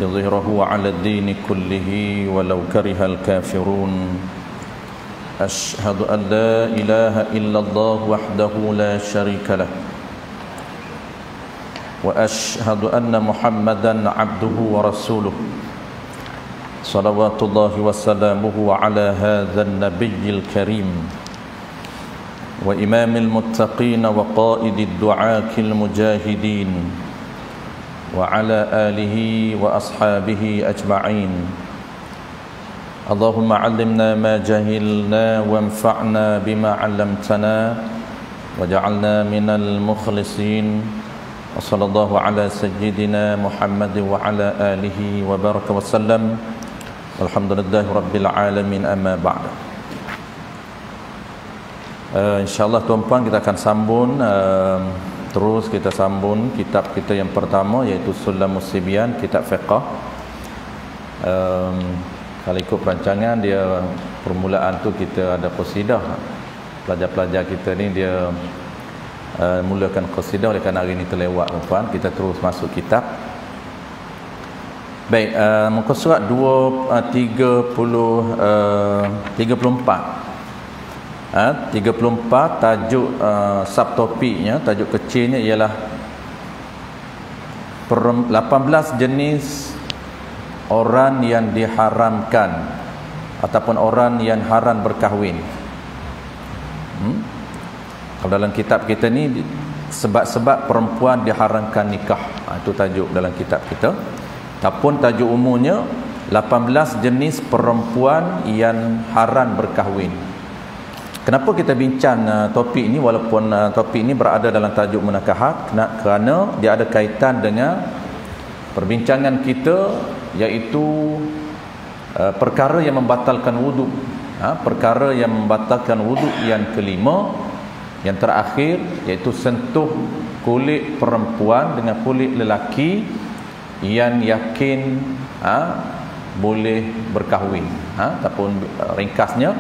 ليظهره على الدين كله ولو كره الكافرون أشهد أن لا إله إلا الله وحده لا شريك له وأشهد أن محمدا عبده ورسوله صلوات الله وسلامه على هذا النبي الكريم وإمام المتقين وقائد الدعاة المجاهدين وعلى آله وأصحابه أجمعين اللهم علمنا ما جهلنا وانفعنا بما علمتنا وجعلنا من المخلصين وصلى الله على سيدنا محمد وعلى آله وبارك وسلم والحمد لله رب العالمين أما بعد. InsyaAllah tuan-puan, kita akan sambung terus kita sambung kitab kita yang pertama, iaitu Sulamus Sibyan, kitab fiqh. Kalau ikut perancangan dia, permulaan tu kita ada qasidah. Pelajar-pelajar kita ni dia mulakan qasidah, oleh kerana hari ni terlewat tuan-puan, kita terus masuk kitab. Baik, muka surat 34. 34 tajuk subtopiknya, tajuk kecilnya ialah 18 jenis orang yang diharamkan ataupun orang yang haram berkahwin. Kalau dalam kitab kita ni, sebab-sebab perempuan diharamkan nikah, itu tajuk dalam kitab kita. Ataupun tajuk umumnya 18 jenis perempuan yang haram berkahwin. Kenapa kita bincang topik ini, walaupun topik ini berada dalam tajuk munakahat? Kerana dia ada kaitan dengan perbincangan kita, iaitu perkara yang membatalkan wuduk. Perkara yang membatalkan wuduk yang kelima, yang terakhir, iaitu sentuh kulit perempuan dengan kulit lelaki yang yakin boleh berkahwin. Ataupun ringkasnya,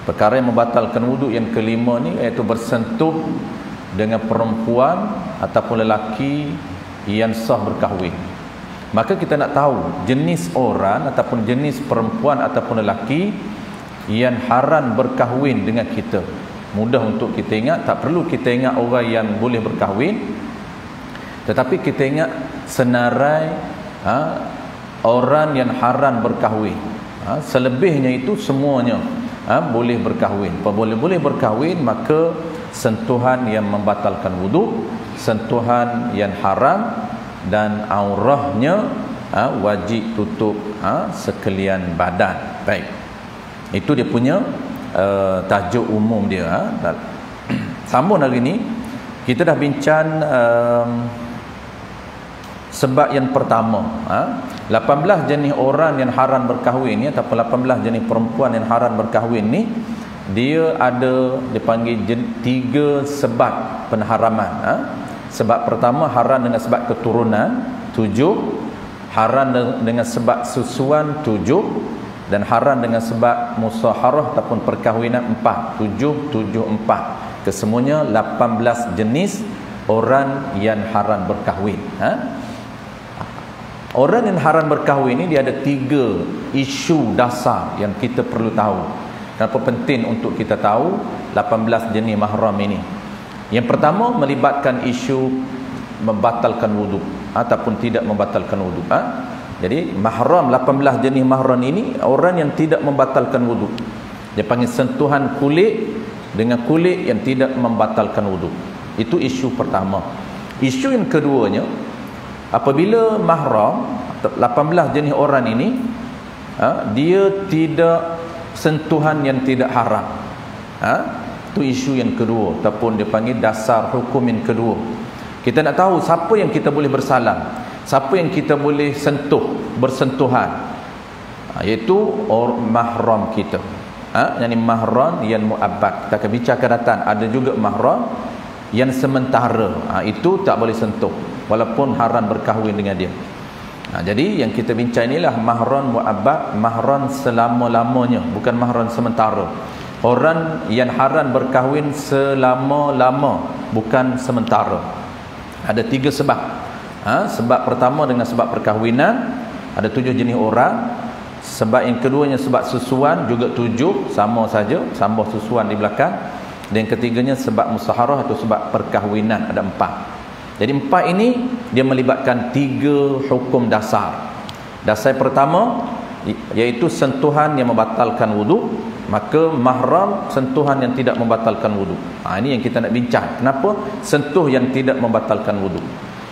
perkara yang membatalkan wuduk yang kelima ni iaitu bersentuh dengan perempuan ataupun lelaki yang sah berkahwin. Maka kita nak tahu jenis orang ataupun jenis perempuan ataupun lelaki yang haram berkahwin dengan kita. Mudah untuk kita ingat, tak perlu kita ingat orang yang boleh berkahwin, tetapi kita ingat senarai orang yang haram berkahwin. Selebihnya itu semuanya boleh berkahwin. Apabila boleh berkahwin, maka sentuhan yang membatalkan wuduk, sentuhan yang haram, dan aurahnya wajib tutup sekalian badan. Baik, itu dia punya tajuk umum dia. Sambung hari ni kita dah bincang sebab yang pertama, 18 jenis orang yang haram berkahwin ni, ataupun 18 jenis perempuan yang haram berkahwin ni, dia ada, dipanggil 3 sebab penharaman. Sebab pertama haram dengan sebab keturunan, 7. Haram dengan sebab susuan, 7. Dan haram dengan sebab musaharah ataupun perkahwinan, 4. 7, 7, 4. Kesemuanya 18 jenis orang yang haram berkahwin. Orang yang haram berkahwin ni, dia ada 3 isu dasar yang kita perlu tahu. Kenapa penting untuk kita tahu 18 jenis mahram ini? Yang pertama, melibatkan isu membatalkan wuduk ataupun tidak membatalkan wuduk. Jadi mahram, 18 jenis mahram ini orang yang tidak membatalkan wuduk. Dia panggil sentuhan kulit dengan kulit yang tidak membatalkan wuduk. Itu isu pertama. Isu yang keduanya, apabila mahram 18 jenis orang ini, dia tidak sentuhan yang tidak haram. Itu isu yang kedua, ataupun dia panggil dasar hukum yang kedua. Kita nak tahu siapa yang kita boleh bersalam, siapa yang kita boleh sentuh, bersentuhan, iaitu mahram kita. Yang ini mahram yang muabbad. Kita akan bicarakan datang. Ada juga mahram yang sementara, itu tak boleh sentuh walaupun haram berkahwin dengan dia. Jadi yang kita bincang inilah mahram muabbad, mahram selama-lamanya, bukan mahram sementara. Orang yang haram berkahwin selama-lama, bukan sementara. Ada 3 sebab. Sebab pertama dengan sebab perkahwinan, Ada 7 jenis orang. Sebab yang keduanya sebab susuan juga 7, sama saja, sambung susuan di belakang. Dan yang ketiganya sebab musaharah atau sebab perkahwinan, ada 4. Jadi 4 ini dia melibatkan 3 hukum dasar. Dasar pertama iaitu sentuhan yang membatalkan wudu, maka mahram sentuhan yang tidak membatalkan wudu. Ini yang kita nak bincang. Kenapa sentuh yang tidak membatalkan wudu?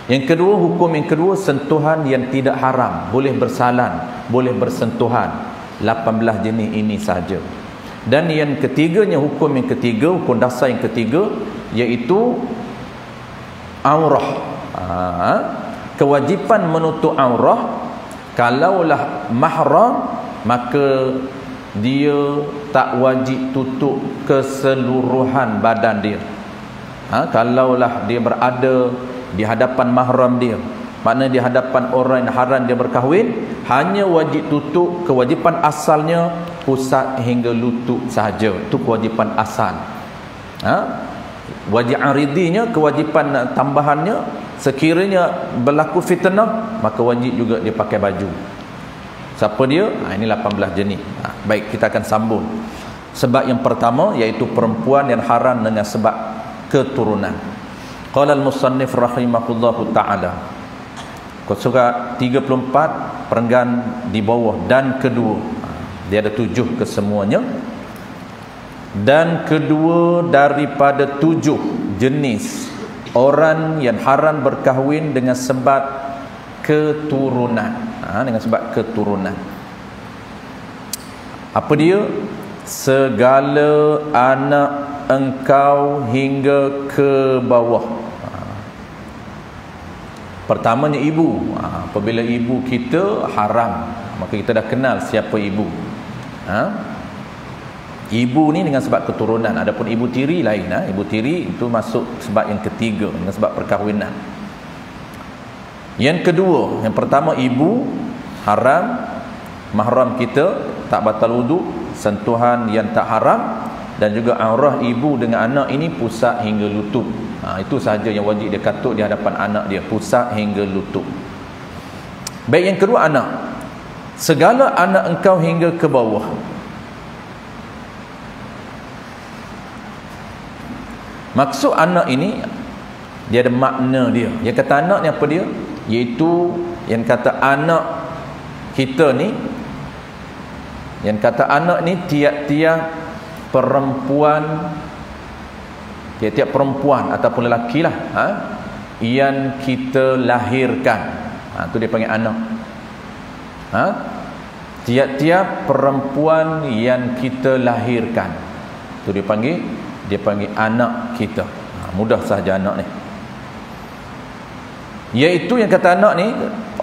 Yang kedua, hukum yang kedua, sentuhan yang tidak haram, boleh bersalan, boleh bersentuhan. 18 jenis ini saja. Dan yang ketiganya, hukum yang ketiga, hukum dasar yang ketiga, iaitu aurah. Kewajipan menutup aurah, kalaulah mahram, maka dia tak wajib tutup keseluruhan badan dia. Kalaulah dia berada di hadapan mahram dia, maknanya di hadapan orang yang haram dia berkahwin, hanya wajib tutup, kewajipan asalnya pusat hingga lutut sahaja. Itu kewajipan asal. Wajib aridinya, kewajipan tambahannya, sekiranya berlaku fitnah, maka wajib juga dia pakai baju. Siapa dia? Ini 18 jenis. Baik, kita akan sambung. Sebab yang pertama iaitu perempuan yang haram dengan sebab keturunan. Qala al-musannif rahimahullahu ta'ala, surat 34 perenggan di bawah, dan kedua. Dia ada 7 kesemuanya. Dan kedua daripada 7 jenis orang yang haram berkahwin dengan sebab keturunan. Dengan sebab keturunan. Apa dia? Segala anak engkau hingga ke bawah. Pertamanya ibu. Apabila ibu kita haram, maka kita dah kenal siapa ibu. Ibu ni dengan sebab keturunan. Adapun ibu tiri lain. Ibu tiri itu masuk sebab yang ketiga, dengan sebab perkahwinan. Yang kedua, yang pertama ibu haram, mahram kita tak batal wudu, sentuhan yang tak haram, dan juga aurah ibu dengan anak ini pusat hingga lutut. Itu sahaja yang wajib dia katuk di hadapan anak dia, pusat hingga lutut. Baik, yang kedua anak. Segala anak engkau hingga ke bawah. Maksud anak ini, dia ada makna dia. Yang kata anak ni apa dia? Iaitu yang kata anak kita ni, yang kata anak ni tiap-tiap perempuan, tiap-tiap perempuan ataupun lelaki lah, yang kita lahirkan. Itu dia panggil anak. Tiap-tiap perempuan yang kita lahirkan, itu dia panggil anak kita. Mudah sahaja anak ni. Iaitu yang kata anak ni,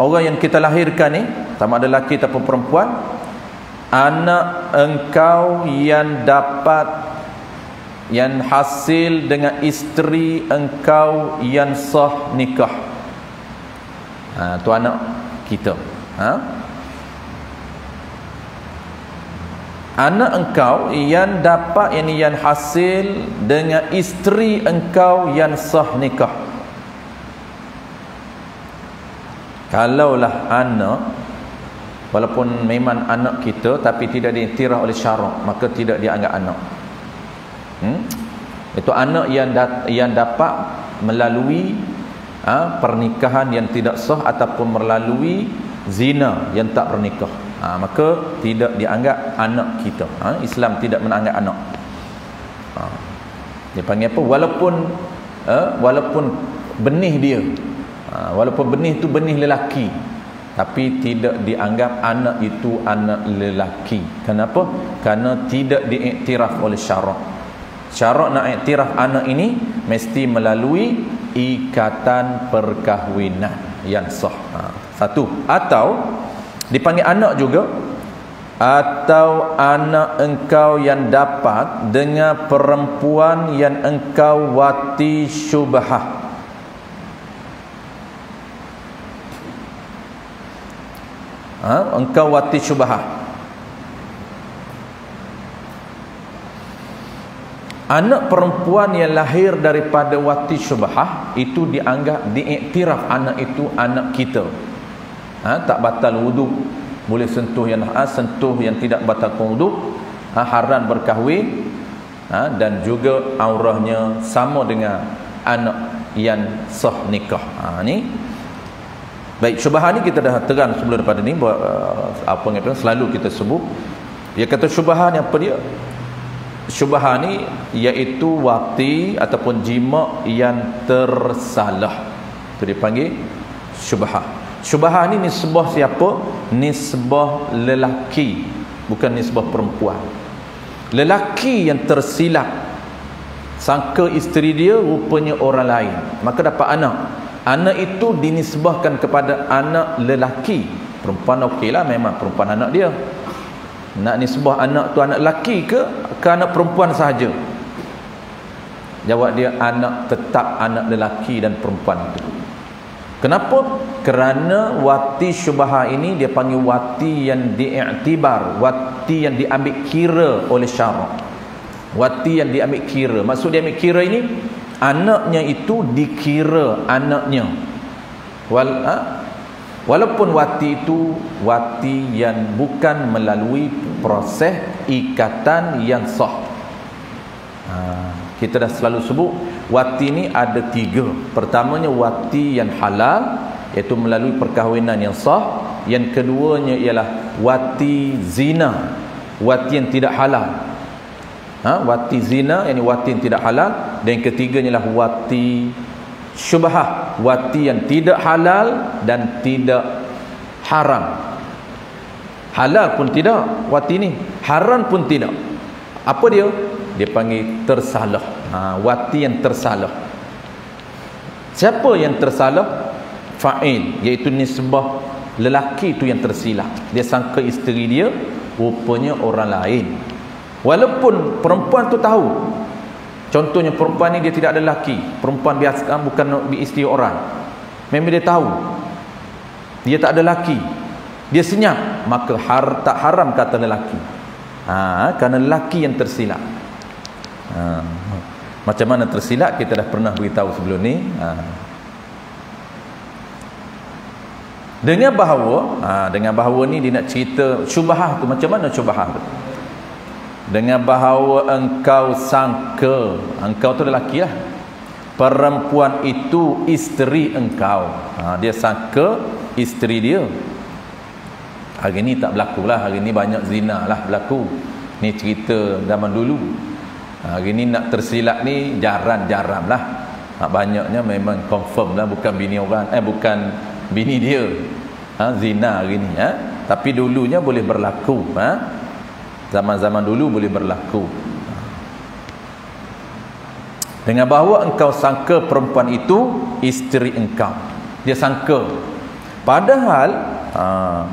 orang yang kita lahirkan ni, sama ada lelaki ataupun perempuan, anak engkau yang dapat, yang hasil dengan isteri engkau yang sah nikah. Tu anak kita. Anak engkau yang dapat, yang hasil dengan isteri engkau yang sah nikah. Kalaulah anak, walaupun memang anak kita tapi tidak diiktiraf oleh syarak, maka tidak dianggap anak. Itu anak yang dapat melalui pernikahan yang tidak sah ataupun melalui zina yang tak bernikah, maka tidak dianggap anak kita. Islam tidak menanggap anak. Dia panggil apa? Walaupun benih dia, walaupun benih itu benih lelaki, tapi tidak dianggap anak itu anak lelaki. Kenapa? Kerana tidak diiktiraf oleh syarak. Syarak nak iktiraf anak ini mesti melalui ikatan perkahwinan yang sah. Satu. Atau dipanggil anak juga, atau anak engkau yang dapat dengan perempuan yang engkau wati syubhah. Engkau wati syubhah. Anak perempuan yang lahir daripada wati syubhah itu dianggap, diiktiraf anak itu anak kita. tak batal wudu, boleh sentuh yang sentuh yang tidak batalkan wudu, haram berkahwin, dan juga aurahnya sama dengan anak yang sah nikah. Ni baik, syubhat ni kita dah terang sebelum daripada ni, apa yang selalu kita sebut. Dia kata syubhat ni apa dia? Syubhat ni iaitu wati ataupun jima yang tersalah, itu dipanggil syubhat. Syubhat ni nisbah siapa? Nisbah lelaki, bukan nisbah perempuan. Lelaki yang tersilap sangka isteri dia rupanya orang lain, maka dapat anak. Anak itu dinisbahkan kepada anak lelaki. Perempuan okeylah, memang perempuan anak dia. Nak nisbah anak tu anak lelaki ke anak perempuan sahaja? Jawab dia, anak tetap anak lelaki dan perempuan itu. Kenapa? Kerana wati syubhat ini dia panggil wati yang diiktibar, wati yang diambil kira oleh syarak. Wati yang diambil kira, maksud diambil kira ini, anaknya itu dikira anaknya. Walaupun wati itu wati yang bukan melalui proses ikatan yang sah. Kita dah selalu sebut wati ni ada 3. Pertamanya wati yang halal, iaitu melalui perkahwinan yang sah. Yang keduanya ialah wati zina, wati yang tidak halal. Wati zina, yang wati yang tidak halal. Dan yang ketiganya ialah wati syubhah, wati yang tidak halal dan tidak haram. Halal pun tidak wati ni, haram pun tidak. Apa dia? Dia panggil tersalah. Wati yang tersalah. Siapa yang tersalah? Fa'il, iaitu nisbah lelaki tu yang tersilap. Dia sangka isteri dia rupanya orang lain, walaupun perempuan tu tahu. Contohnya perempuan ni dia tidak ada lelaki, perempuan biasa, bukan isteri orang, memang dia tahu dia tak ada lelaki, dia senyap, maka tak haram kata lelaki. Kerana lelaki yang tersilap. Macam mana tersilap kita dah pernah beritahu sebelum ni. Dengan bahawa ni dia nak cerita syubhat tu. Macam mana syubhat tu? Dengan bahawa engkau sangka, engkau tu lelaki lah, perempuan itu isteri engkau. Dia sangka isteri dia. Hari ni tak berlaku lah, hari ni banyak zina lah berlaku. Ni cerita zaman dulu. Hari ni nak tersilap ni jarang-jarang lah. Banyaknya memang confirm lah, bukan bini orang, bukan bini dia. Zina hari ni. Tapi dulunya boleh berlaku. Zaman-zaman dulu boleh berlaku. Dengan bahawa engkau sangka perempuan itu isteri engkau. Dia sangka, padahal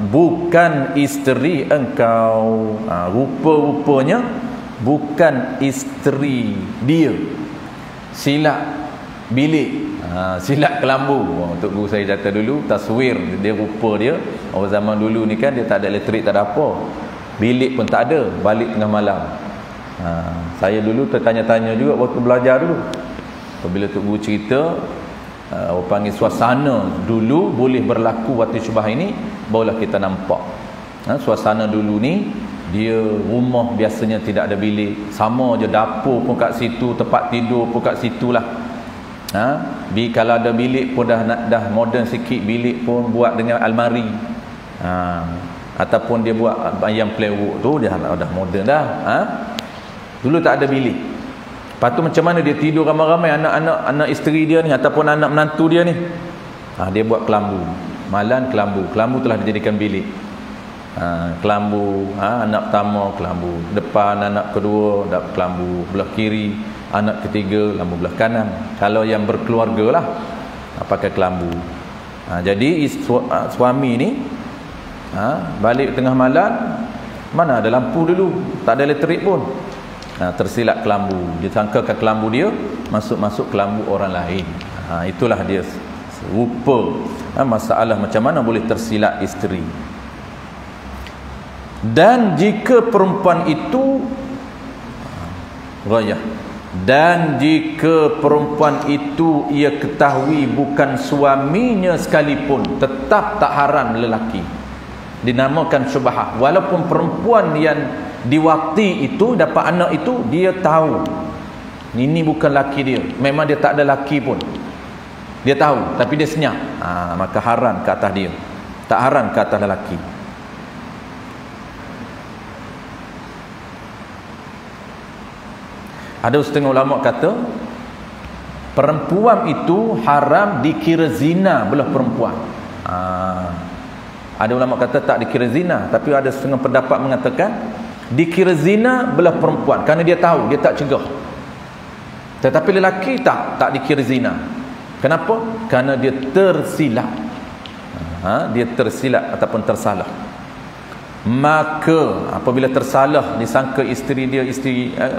bukan isteri engkau. Rupa-rupanya bukan isteri dia. Silap bilik, silap kelambu. Untuk guru saya kata dulu, taswir dia, rupa dia. Orang zaman dulu ni kan dia tak ada elektrik, tak ada apa, bilik pun tak ada, balik tengah malam. Saya dulu tertanya-tanya juga waktu belajar dulu. Apabila Tok Guru cerita, orang panggil suasana dulu boleh berlaku waktu syubhat ini, barulah kita nampak. Suasana dulu ni, dia rumah biasanya tidak ada bilik, sama je, dapur pun kat situ, tempat tidur pun kat situlah. Kalau ada bilik pun dah moden sikit, bilik pun buat dengan almari. Ataupun dia buat ayam plywood tu, dia dah moden dah. Dulu tak ada bilik. Lepas tu macam mana dia tidur ramai-ramai, anak isteri dia ni ataupun anak menantu dia ni. Dia buat kelambu. Malam kelambu telah dijadikan bilik. Kelambu, anak pertama kelambu depan, anak kedua dah kelambu belah kiri, anak ketiga kelambu belah kanan. Kalau yang berkeluarga lah pakai kelambu. Jadi suami ni balik tengah malam, mana ada lampu dulu, tak ada elektrik pun. Tersilap kelambu, dia sangkakan kelambu dia masuk kelambu orang lain. Itulah dia rupa masalah macam mana boleh tersilap isteri. Dan jika perempuan itu rayah, Dan jika perempuan itu ia ketahui bukan suaminya sekalipun, tetap tak haram lelaki, dinamakan syubhah. Walaupun perempuan yang diwakti itu dapat anak itu, dia tahu ini bukan laki dia, memang dia tak ada laki pun, dia tahu, tapi dia senyap, maka haram ke atas dia, tak haram ke atas lelaki. Ada setengah ulama kata perempuan itu haram dikira zina belah perempuan. Ada ulama kata tak dikira zina, tapi ada setengah pendapat mengatakan dikira zina belah perempuan kerana dia tahu, dia tak cegah. Tetapi lelaki tak dikira zina. Kenapa? Kerana dia tersilap. Dia tersilap ataupun tersalah. Maka apabila tersalah, disangka isteri dia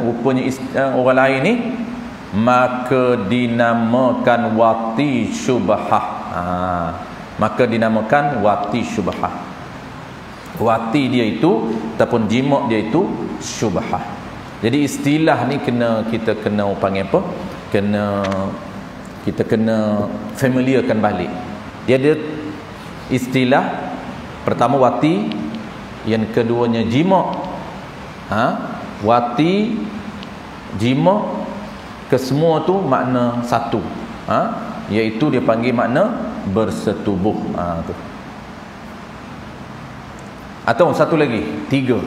rupanya orang lain ni, maka dinamakan wati syubhah. Maka dinamakan wati syubhah. Wati dia itu ataupun jima' dia itu syubhah. Jadi istilah ni kita kena panggil apa? Kita kena familiarkan balik. Dia ada istilah pertama wati, yang keduanya jima'. Wati, jima', kesemua tu makna satu. Iaitu dia panggil makna bersetubuh. Tu. Atau satu lagi, 3.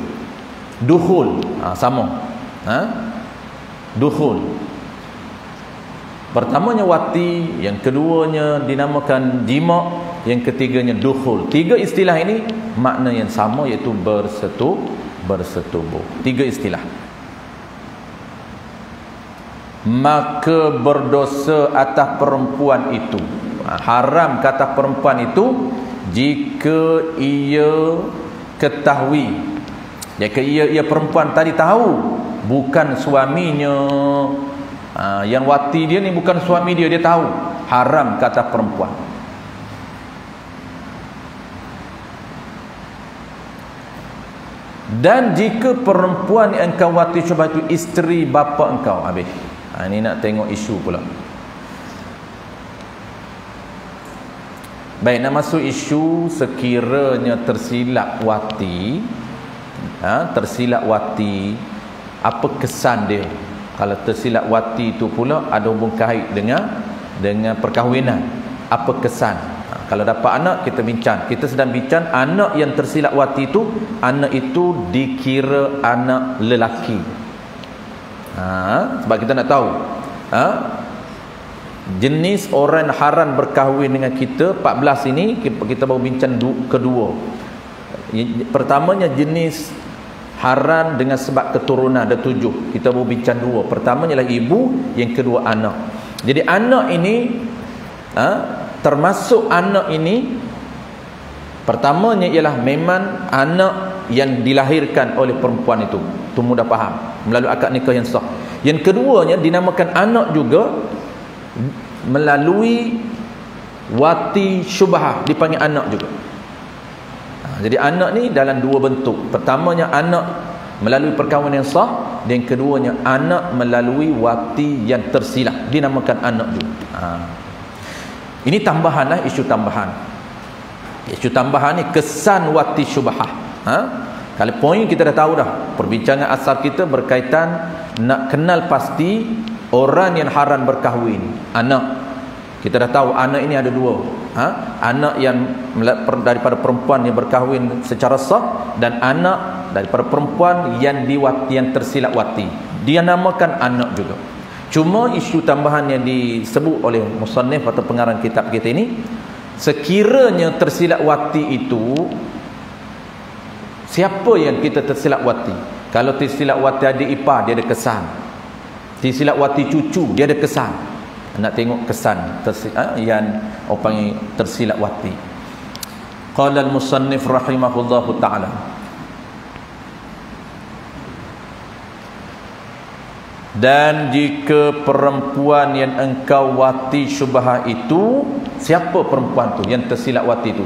Dukhul, sama. Dukhul. Pertamanya wati, yang keduanya dinamakan jima', yang ketiganya dukhul. 3 istilah ini makna yang sama, iaitu bersetubuh. 3 istilah. Maka berdosa atas perempuan itu, haram kata perempuan itu, jika ia ketahui, jika ia perempuan tadi tahu bukan suaminya, yang wati dia ni bukan suami dia, dia tahu, haram kata perempuan. Dan jika perempuan yang engkau wati syubhah itu isteri bapa engkau, habis. Ini nak tengok isu pula. Baik, nak masuk isu sekiranya tersilap wati, apa kesan dia? Kalau tersilap wati itu pula ada hubung kait dengan perkahwinan, apa kesan? Kalau dapat anak, kita bincang. Kita sedang bincang anak yang tersilap wati itu, anak itu dikira anak lelaki. Sebab kita nak tahu jenis orang haram berkahwin dengan kita 14 ini, kita baru bincang kedua. Pertamanya jenis haram dengan sebab keturunan, ada 7. Kita baru bincang 2. Pertamanya ialah ibu, yang kedua anak. Jadi anak ini termasuk anak ini, pertamanya ialah memang anak yang dilahirkan oleh perempuan itu mudah faham, melalui akad nikah yang sah. Yang keduanya dinamakan anak juga melalui wati syubhah, dipanggil anak juga. Jadi anak ni dalam 2 bentuk. Pertamanya anak melalui perkahwinan yang sah, dan keduanya anak melalui wati yang tersilap, dinamakan anak juga. Ini tambahanlah, isu tambahan. Isu tambahan ni kesan wati syubhah. Kalau poin kita dah tahu dah. Perbincangan asal kita berkaitan nak kenal pasti orang yang haram berkahwin, anak. Kita dah tahu anak ini ada 2. Anak yang daripada perempuan yang berkahwin secara sah, dan anak daripada perempuan yang tersilap wati, dia namakan anak juga. Cuma isu tambahan yang disebut oleh musannif atau pengarang kitab kita ini, sekiranya tersilap wati itu, siapa yang kita tersilap wati? Kalau tersilap wati adik ipar, dia ada kesan. Tersilap wati cucu, dia ada kesan. Nak tengok kesan yang orang panggil tersilap wati. Qala al-musannif rahimahullahu ta'ala, dan jika perempuan yang engkau wati syubhah itu, siapa perempuan tu yang tersilap wati itu?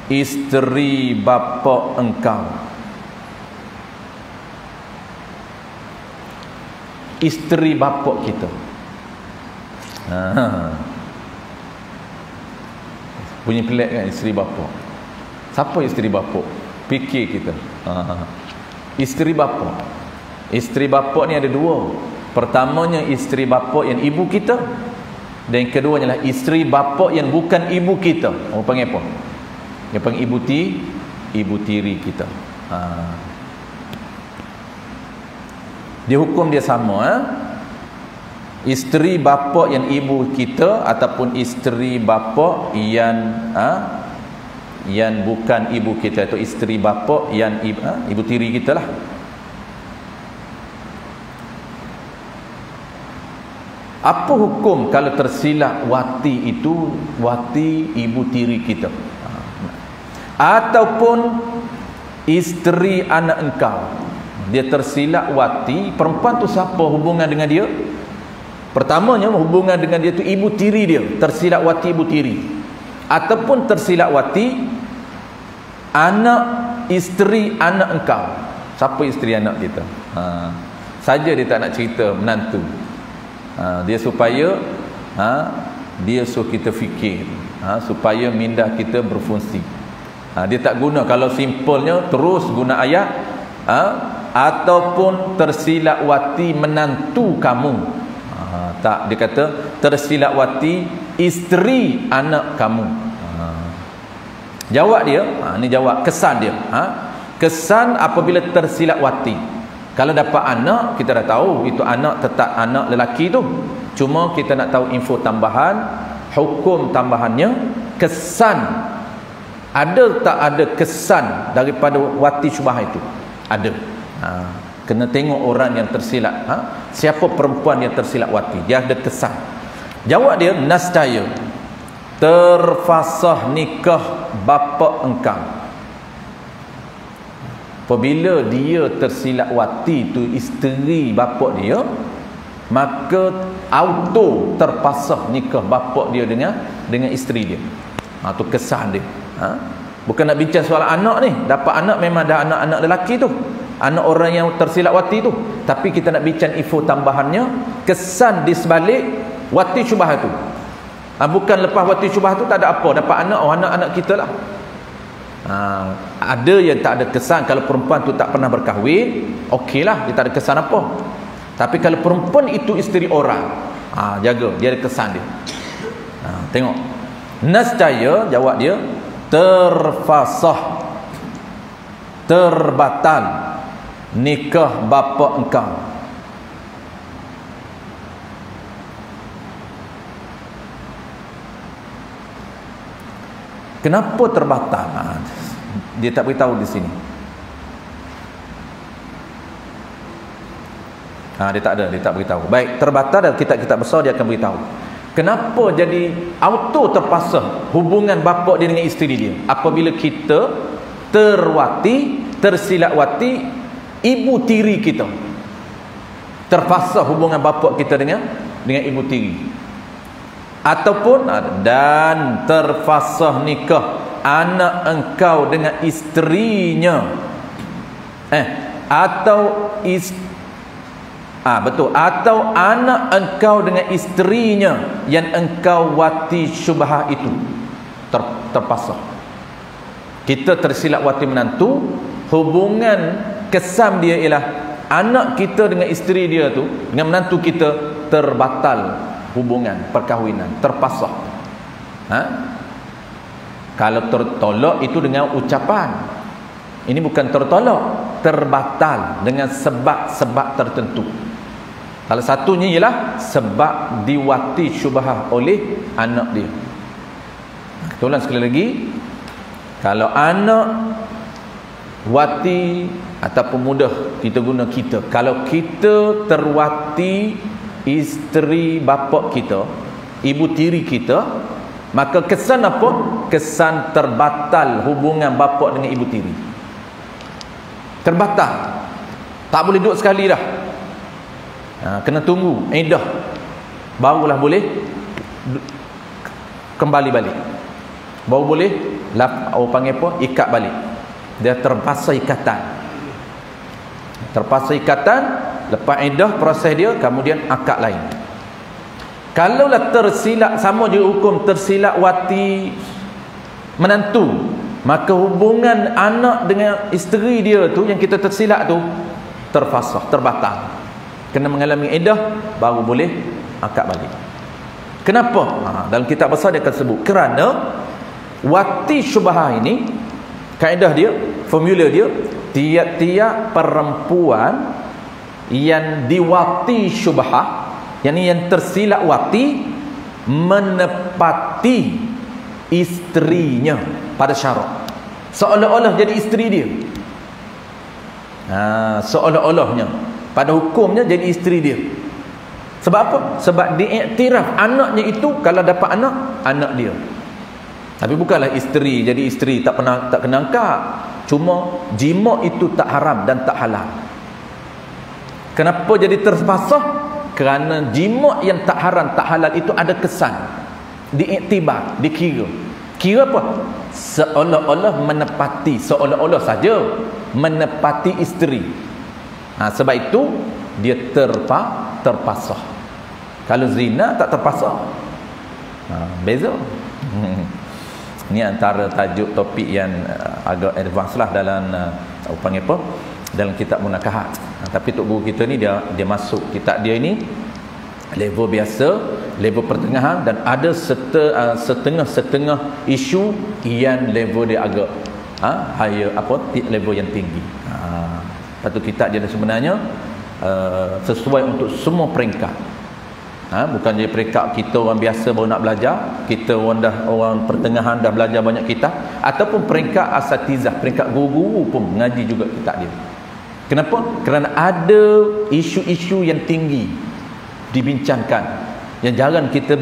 Isteri bapa engkau. isteri bapa kita. Bunyi pelik kan, isteri bapa. Siapa isteri bapa? Fikir kita. Isteri bapa. Isteri bapa ni ada dua. Pertamanya isteri bapa yang ibu kita, dan yang keduanya adalah isteri bapa yang bukan ibu kita. Orang panggil apa? Dia panggil ibu tiri kita. Dia hukum dia sama. Isteri bapa yang ibu kita ataupun isteri bapa yang bukan ibu kita, atau isteri bapa yang ibu tiri kita lah. Apa hukum kalau tersilap wati itu wati ibu tiri kita, ataupun isteri anak engkau? Dia tersilap wati, perempuan tu siapa hubungan dengan dia? Pertamanya hubungan dengan dia tu ibu tiri dia, tersilap wati ibu tiri, ataupun tersilap wati anak isteri anak engkau. Siapa isteri anak kita? Saja dia tak nak cerita menantu. Dia supaya dia suruh kita fikir, supaya minda kita berfungsi. Dia tak guna, kalau simpelnya terus guna ayat, ataupun tersilap wati menantu kamu. Tak, dia kata tersilap wati isteri anak kamu. Jawab dia, ni jawab kesan dia. Kesan apabila tersilap wati. Kalau dapat anak, kita dah tahu itu anak tetap anak lelaki tu. Cuma kita nak tahu info tambahan, hukum tambahannya, kesan. Ada tak ada kesan daripada wati syubhah itu? Ada. Kena tengok orang yang tersilap. Siapa perempuan yang tersilap wati? Dia ada kesan. Jawab dia, nascaya terfasah nikah bapa engkau. Apabila dia tersilap wati tu isteri bapa dia, maka auto terpasah nikah bapa dia dengan isteri dia. Tu kesan dia. Bukan nak bincang soal anak ni. Dapat anak memang dah anak-anak lelaki tu, anak orang yang tersilap wati tu. Tapi kita nak bincang info tambahannya, kesan di sebalik wati syubhah tu. Bukan lepas wati syubhah tu tak ada apa, dapat anak, anak-anak kita lah. Ada yang tak ada kesan. Kalau perempuan tu tak pernah berkahwin, okeylah, dia tak ada kesan apa. Tapi kalau perempuan itu isteri orang, jaga, dia ada kesan dia. Tengok, nascaya, jawab dia, terfasah, terbatal nikah bapa engkau. Kenapa terbatal? Dia tak beritahu di sini. Dia tak beritahu. Baik, terbatal dalam kitab-kitab besar dia akan beritahu. Kenapa jadi auto terpasah hubungan bapa dia dengan isteri dia? Apabila kita tersilap wati ibu tiri kita. Terpasah hubungan bapa kita dengan ibu tiri. Ataupun dan terfasah nikah anak engkau dengan isterinya, atau atau anak engkau dengan isterinya yang engkau wati syubhah itu terpasah. Kita tersilap wati menantu, hubungan kesan dia ialah anak kita dengan isteri dia tu, dengan menantu kita, terbatal hubungan perkahwinan, terpasah. Kalau tertolak itu dengan ucapan. Ini bukan tertolak, terbatal dengan sebab-sebab tertentu. Salah satunya ialah sebab diwati syubhah oleh anak dia. Kita ulang sekali lagi. Kalau anak wati ataupun mudah kita guna kita. Kalau kita terwati isteri bapa kita, ibu tiri kita, maka kesan apa? Kesan terbatal hubungan bapa dengan ibu tiri. Terbatal. Tak boleh duduk sekali dah. Kena tunggu iddah, barulah boleh kembali balik. Baru boleh orang panggil apa? Ikat balik. Dia terpasah ikatan. Terpasah ikatan, lepas iddah proses dia, kemudian akad lain. Kalaulah tersilap, sama je hukum tersilap wati menantu, maka hubungan anak dengan isteri dia tu yang kita tersilap tu terfasah, terbatal. Kena mengalami iddah baru boleh akad balik. Kenapa? Dalam kitab besar dia akan sebut, kerana wati syubhah ini, kaedah dia, formula dia, tiap-tiap perempuan yang diwati syubhah, yang tersilap wati, menepati isterinya pada syarat, seolah-olah jadi isteri dia. Seolah-olahnya, pada hukumnya jadi isteri dia. Sebab apa? Sebab diiktiraf anaknya itu, kalau dapat anak dia. Tapi bukanlah isteri jadi isteri, tak kena angkat. Cuma jima itu tak haram dan tak halal. Kenapa jadi terpasah? Kerana jima yang tak haram tak halal itu ada kesan, diiktibar, dikira. Kira apa? Seolah-olah menepati, seolah-olah saja menepati isteri. Sebab itu dia terpasah. Kalau zina tak terpasah. Beza. Ini antara tajuk topik yang agak advance lah dalam panggil apa? Dalam kitab munakahat. Tapi tok guru kita ni dia masuk kitab dia ini level biasa, level pertengahan, dan ada setengah isu yang level dia agak higher, level yang tinggi. Satu kitab dia sebenarnya sesuai untuk semua peringkat. Bukan jadi peringkat kita orang biasa baru nak belajar, kita orang pertengahan dah belajar banyak kitab, ataupun peringkat asatizah, peringkat guru-guru pun mengaji juga kitab dia. Kenapa? Kerana ada isu-isu yang tinggi dibincangkan, yang jarang kita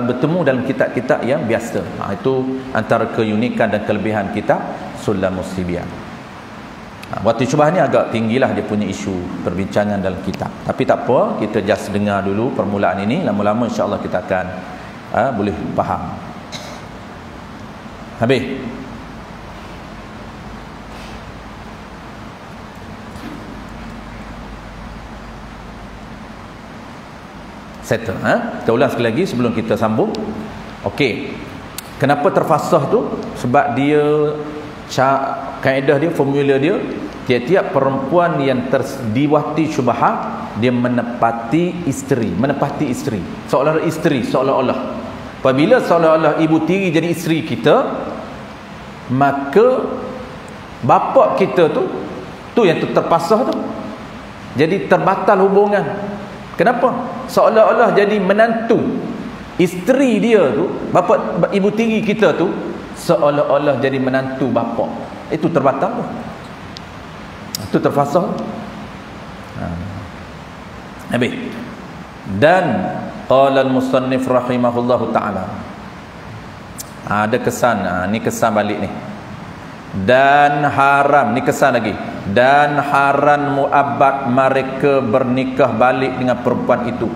bertemu dalam kitab-kitab yang biasa. Itu antara keunikan dan kelebihan kitab Sulamus Sibian. Wati syubhah ni agak tinggilah dia punya isu perbincangan dalam kitab. Tapi tak apa, kita just dengar dulu permulaan ini, lama-lama insya-Allah kita akan boleh faham. Habis. Settle. Kita ulang sekali lagi sebelum kita sambung. Okey. Kenapa terfasah tu? Sebab dia kaedah dia, formula dia, tiap-tiap perempuan yang diwati syubhah, dia menepati isteri, seolah-olah isteri, seolah-olah. Apabila seolah-olah ibu tiri jadi isteri kita, maka bapa kita tu yang terpasah tu, jadi terbatal hubungan. Kenapa? Seolah-olah jadi menantu isteri dia tu, bapa ibu tiri kita tu seolah-olah jadi menantu bapa. Itu terbatal tu. Itu terfasah. Habis. Dan qala al-musannif rahimahullahu taala. Ada kesan, ni kesan balik ni. Dan haram, ni kesan lagi. Dan haram muabbad mereka bernikah balik dengan perempuan itu.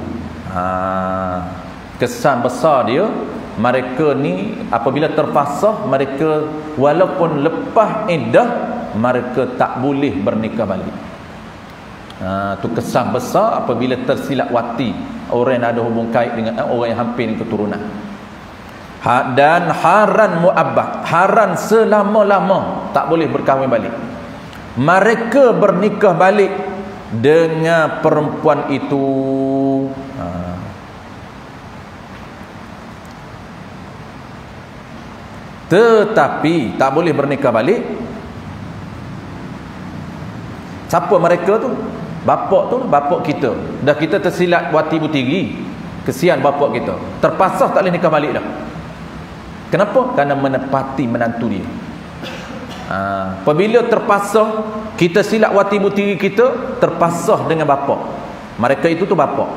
Kesan besar dia, mereka ni apabila terfasah, mereka walaupun lepas iddah, mereka tak boleh bernikah balik. Tu kesan besar apabila tersilap wati, orang yang ada hubung kait dengan orang yang hampir dengan keturunan. Dan haram muabbad, haram selama-lama, tak boleh berkahwin balik. Mereka bernikah balik dengan perempuan itu. Tetapi tak boleh bernikah balik. Siapa mereka tu? Bapak kita. Dah kita tersilap wati ibu tiri, kesian bapak kita, terpasah tak boleh nikah balik dah. Kenapa? Kerana menepati menantu dia. Apabila terpasah, kita silap wati ibu tiri kita, terpasah dengan bapak, mereka itu tu bapak.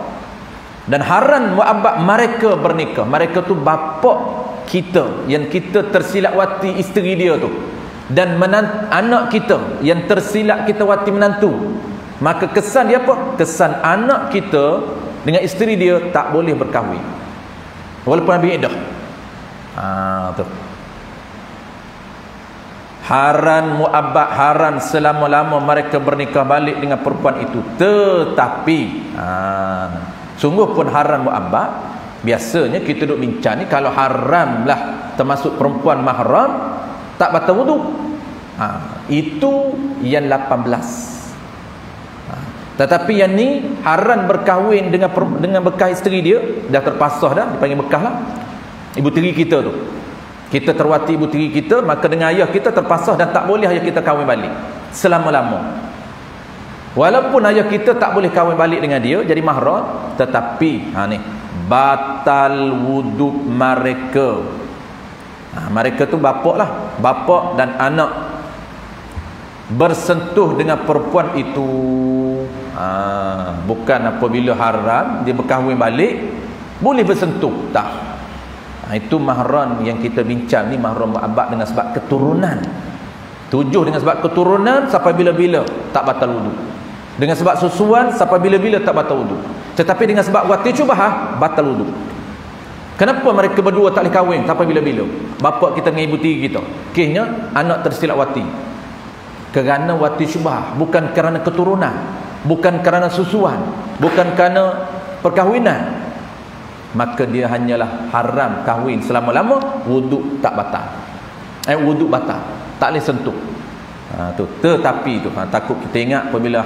Dan haram muabbad mereka bernikah. Mereka tu bapak kita yang kita tersilap wati isteri dia tu, dan anak kita yang tersilap kita wati menantu. Maka kesan dia apa? Kesan anak kita dengan isteri dia tak boleh berkahwin walaupun ambil iddah. Tu haram muabbad, haram selama-lama mereka bernikah balik dengan perempuan itu. Tetapi sungguh pun haram muabbad. Biasanya kita duk bincang ni, kalau haram lah termasuk perempuan mahram, tak batal wudu. Itu yang 18. Tetapi yang ni haram berkahwin dengan bekas isteri dia, dah terpasah dah, dipanggil bekas lah. Ibu tiri kita tu, kita terwati ibu tiri kita, maka dengan ayah kita terpasah dan tak boleh ayah kita kahwin balik selama-lama. Walaupun ayah kita tak boleh kahwin balik dengan dia jadi mahram, tetapi ni batal wuduk mereka. Mereka tu bapak lah, bapak dan anak bersentuh dengan perempuan itu. Bukan apabila haram dia berkahwin balik boleh bersentuh, tak. Itu mahram yang kita bincang ni, mahram muabbad dengan sebab keturunan. 7 dengan sebab keturunan sampai bila-bila tak batal wudu. Dengan sebab susuan sampai bila-bila tak batal wudu. Tetapi dengan sebab wati syubhah batal wudu. Kenapa mereka berdua tak boleh kahwin sampai bila-bila? Bapak kita dengan ibu tiri kita, kisahnya anak tersilap wati. Kerana wati syubhah, bukan kerana keturunan, bukan kerana susuan, bukan kerana perkahwinan. Maka dia hanyalah haram kahwin selama-lama, wuduk tak batal. Wuduk batal, tak boleh sentuh. Tu. Tetapi tu takut kita ingat apabila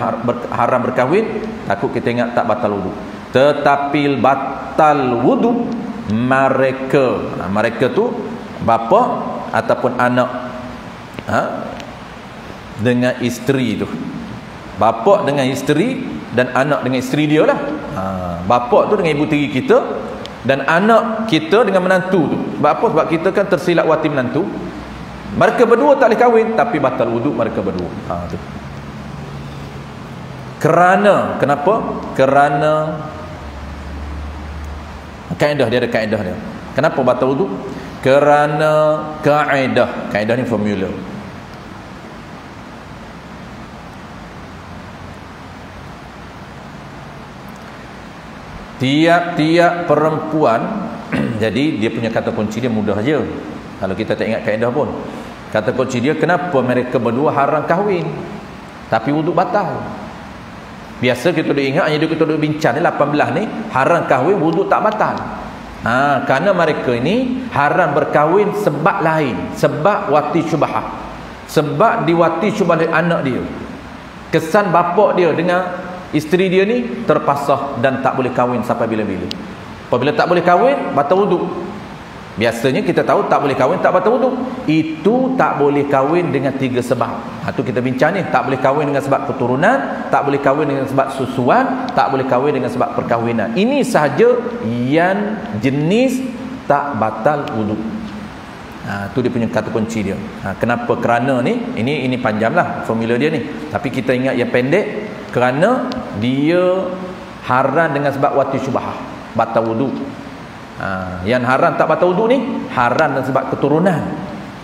haram berkahwin, takut kita ingat tak batal wuduk. Tetapi batal wuduk mereka. Mereka tu bapa ataupun anak dengan isteri tu. Bapa dengan isteri dan anak dengan isteri dia lah. Bapa tu dengan ibu tiri kita, dan anak kita dengan menantu tu. Sebab apa? Sebab kita kan tersilap wati menantu. Mereka berdua tak boleh kahwin, tapi batal wuduk mereka berdua. Tu. Kenapa? Kerana kaedah dia, ada kaedah dia. Kenapa batal wuduk? Kerana kaedah ni formula. Tiap-tiap perempuan jadi dia punya kata kunci dia mudah aja. Kalau kita tak ingat kaedah pun, kata kunci dia, kenapa mereka berdua haram kahwin tapi wuduk batal? Biasa kita duk ingat, hanya kita duk bincang ni 18 ni haram kahwin, wuduk tak batal. Kerana mereka ini haram berkahwin sebab lain, sebab wati syubhah, sebab diwati syubhah anak dia. Kesan bapak dia dengan isteri dia ni terpasah dan tak boleh kahwin sampai bila-bila. Apabila tak boleh kahwin, batal wuduk. Biasanya kita tahu tak boleh kahwin, tak batal wuduk. Itu tak boleh kahwin dengan 3 sebab. Itu kita bincang ni, tak boleh kahwin dengan sebab keturunan, tak boleh kahwin dengan sebab susuan, tak boleh kahwin dengan sebab perkahwinan. Ini sahaja yang jenis tak batal wuduk. Itu dia punya kata kunci dia. Kenapa? Kerana ni, ini panjanglah formula dia ni. Tapi kita ingat yang pendek, kerana dia haram dengan sebab wati syubhah, batal wuduk. Yang haram tak batal wuduk ni, haram dengan sebab keturunan,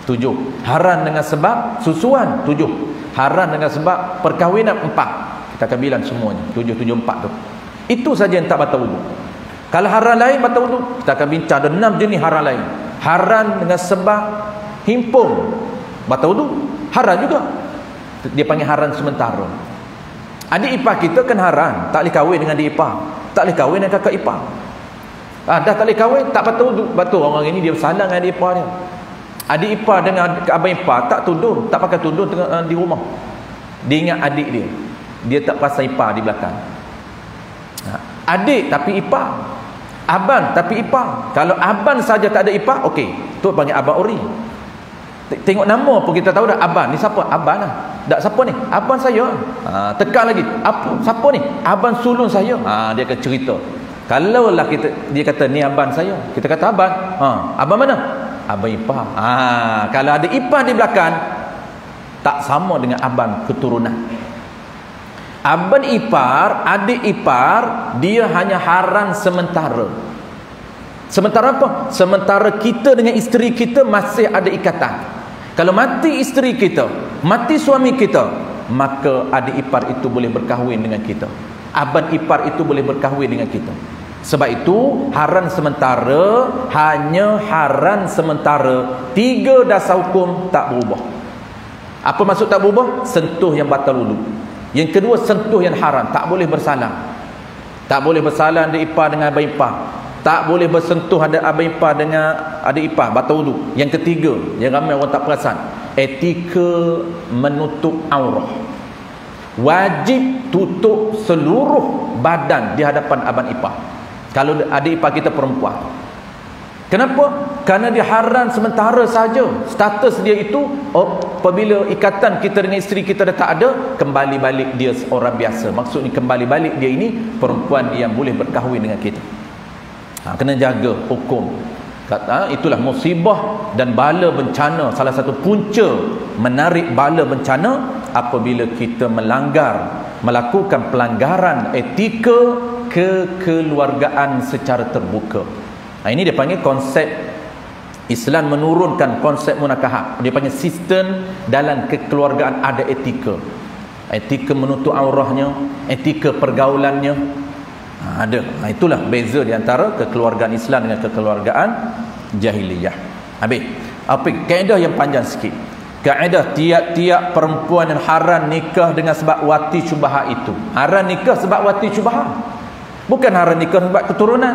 7. Haram dengan sebab susuan, 7. Haram dengan sebab perkahwinan, 4. Kita akan bilang semuanya, 7, 7, 4 tu. Itu saja yang tak batal wuduk. Kalau haram lain batal wuduk, kita akan bincang ada 6 jenis haram lain. Haram dengan sebab himpun, batal wuduk. Haram juga, dia panggil haram sementara. Adik ipar kita kan haram, tak boleh kahwin dengan adik ipar, tak boleh kahwin dengan kakak ipar. Dah tak boleh kahwin, tak batal wuduk. Betul, orang ini dia salah dengan adik ipar dia. Adik ipar dengan abang ipar tak tudung, tak pakai tudung di rumah. Dia ingat adik dia, dia tak perasan ipar di belakang. Adik tapi ipar, abang tapi ipar. Kalau abang saja tak ada ipar, okey, tu panggil abang ori. Tengok nama pun kita tahu dah, abang ni siapa? Abang lah. Tak, siapa ni? Abang saya. Tekan lagi, apa? Siapa ni? Abang sulung saya. Dia akan cerita. Kalau lah dia kata ni abang saya, kita kata abang. Abang mana? Abang ipar. Kalau ada ipar di belakang, tak sama dengan abang keturunan. Abang ipar, adik ipar, dia hanya haram sementara. Sementara apa? Sementara kita dengan isteri kita masih ada ikatan. Kalau mati isteri kita, mati suami kita, maka adik ipar itu boleh berkahwin dengan kita. Abang ipar itu boleh berkahwin dengan kita. Sebab itu haram sementara, hanya haram sementara. 3 dasar hukum tak berubah. Apa maksud tak berubah? Sentuh yang batal wudu. Yang kedua, sentuh yang haram, tak boleh bersalam. Tak boleh bersalam adik ipar dengan abang ipar. Tak boleh bersentuh ada abang ipar dengan adik ipar, batal wudu. Yang ketiga, yang ramai orang tak perasan, etika menutup aurah. Wajib tutup seluruh badan di hadapan abang ipar kalau adik ipar kita perempuan. Kenapa? Kerana dia haram sementara saja. Status dia itu, apabila ikatan kita dengan isteri kita dah tak ada, kembali balik dia orang biasa. Maksudnya kembali balik dia ini perempuan yang boleh berkahwin dengan kita. Kena jaga hukum. Itulah musibah dan bala bencana. Salah satu punca menarik bala bencana apabila kita melakukan pelanggaran etika kekeluargaan secara terbuka. Ini dia panggil konsep Islam menurunkan konsep munakahah. Dia panggil sistem dalam kekeluargaan ada etika. Etika menutup aurahnya, etika pergaulannya. Ada. Itulah beza di antara kekeluargaan Islam dengan kekeluargaan jahiliyah. Habis. Apa kaedah yang panjang sikit. Kaedah tiap-tiap perempuan yang haram nikah dengan sebab wati syubhah itu. Haram nikah sebab wati syubhah. Bukan haram nikah sebab keturunan.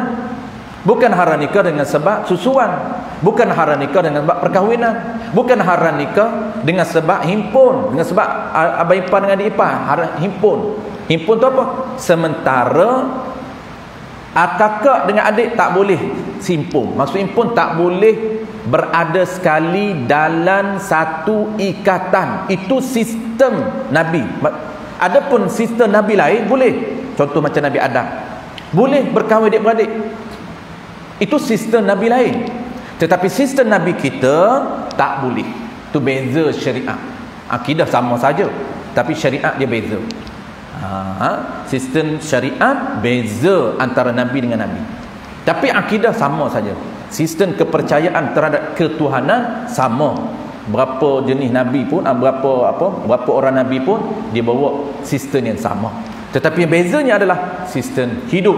Bukan haram nikah dengan sebab susuan. Bukan haram nikah dengan sebab perkahwinan. Bukan haram nikah dengan sebab himpun, dengan sebab abang ipar dengan adik ipar. Haram himpun. Himpun tu apa? Sementara kakak dengan adik tak boleh simpun. Maksud himpun tak boleh berada sekali dalam satu ikatan. Itu sistem Nabi. Adapun sistem Nabi lain boleh. Contoh macam Nabi Adam. Boleh berkahwin adik-beradik. Itu sistem Nabi lain. Tetapi sistem Nabi kita tak boleh. Itu beza syariat. Akidah sama saja, tapi syariat dia beza. Sistem syariat beza antara Nabi dengan Nabi. Tapi akidah sama saja. Sistem kepercayaan terhadap ketuhanan sama. Berapa jenis Nabi pun, berapa orang Nabi pun, dia bawa sistem yang sama. Tetapi yang bezanya adalah sistem hidup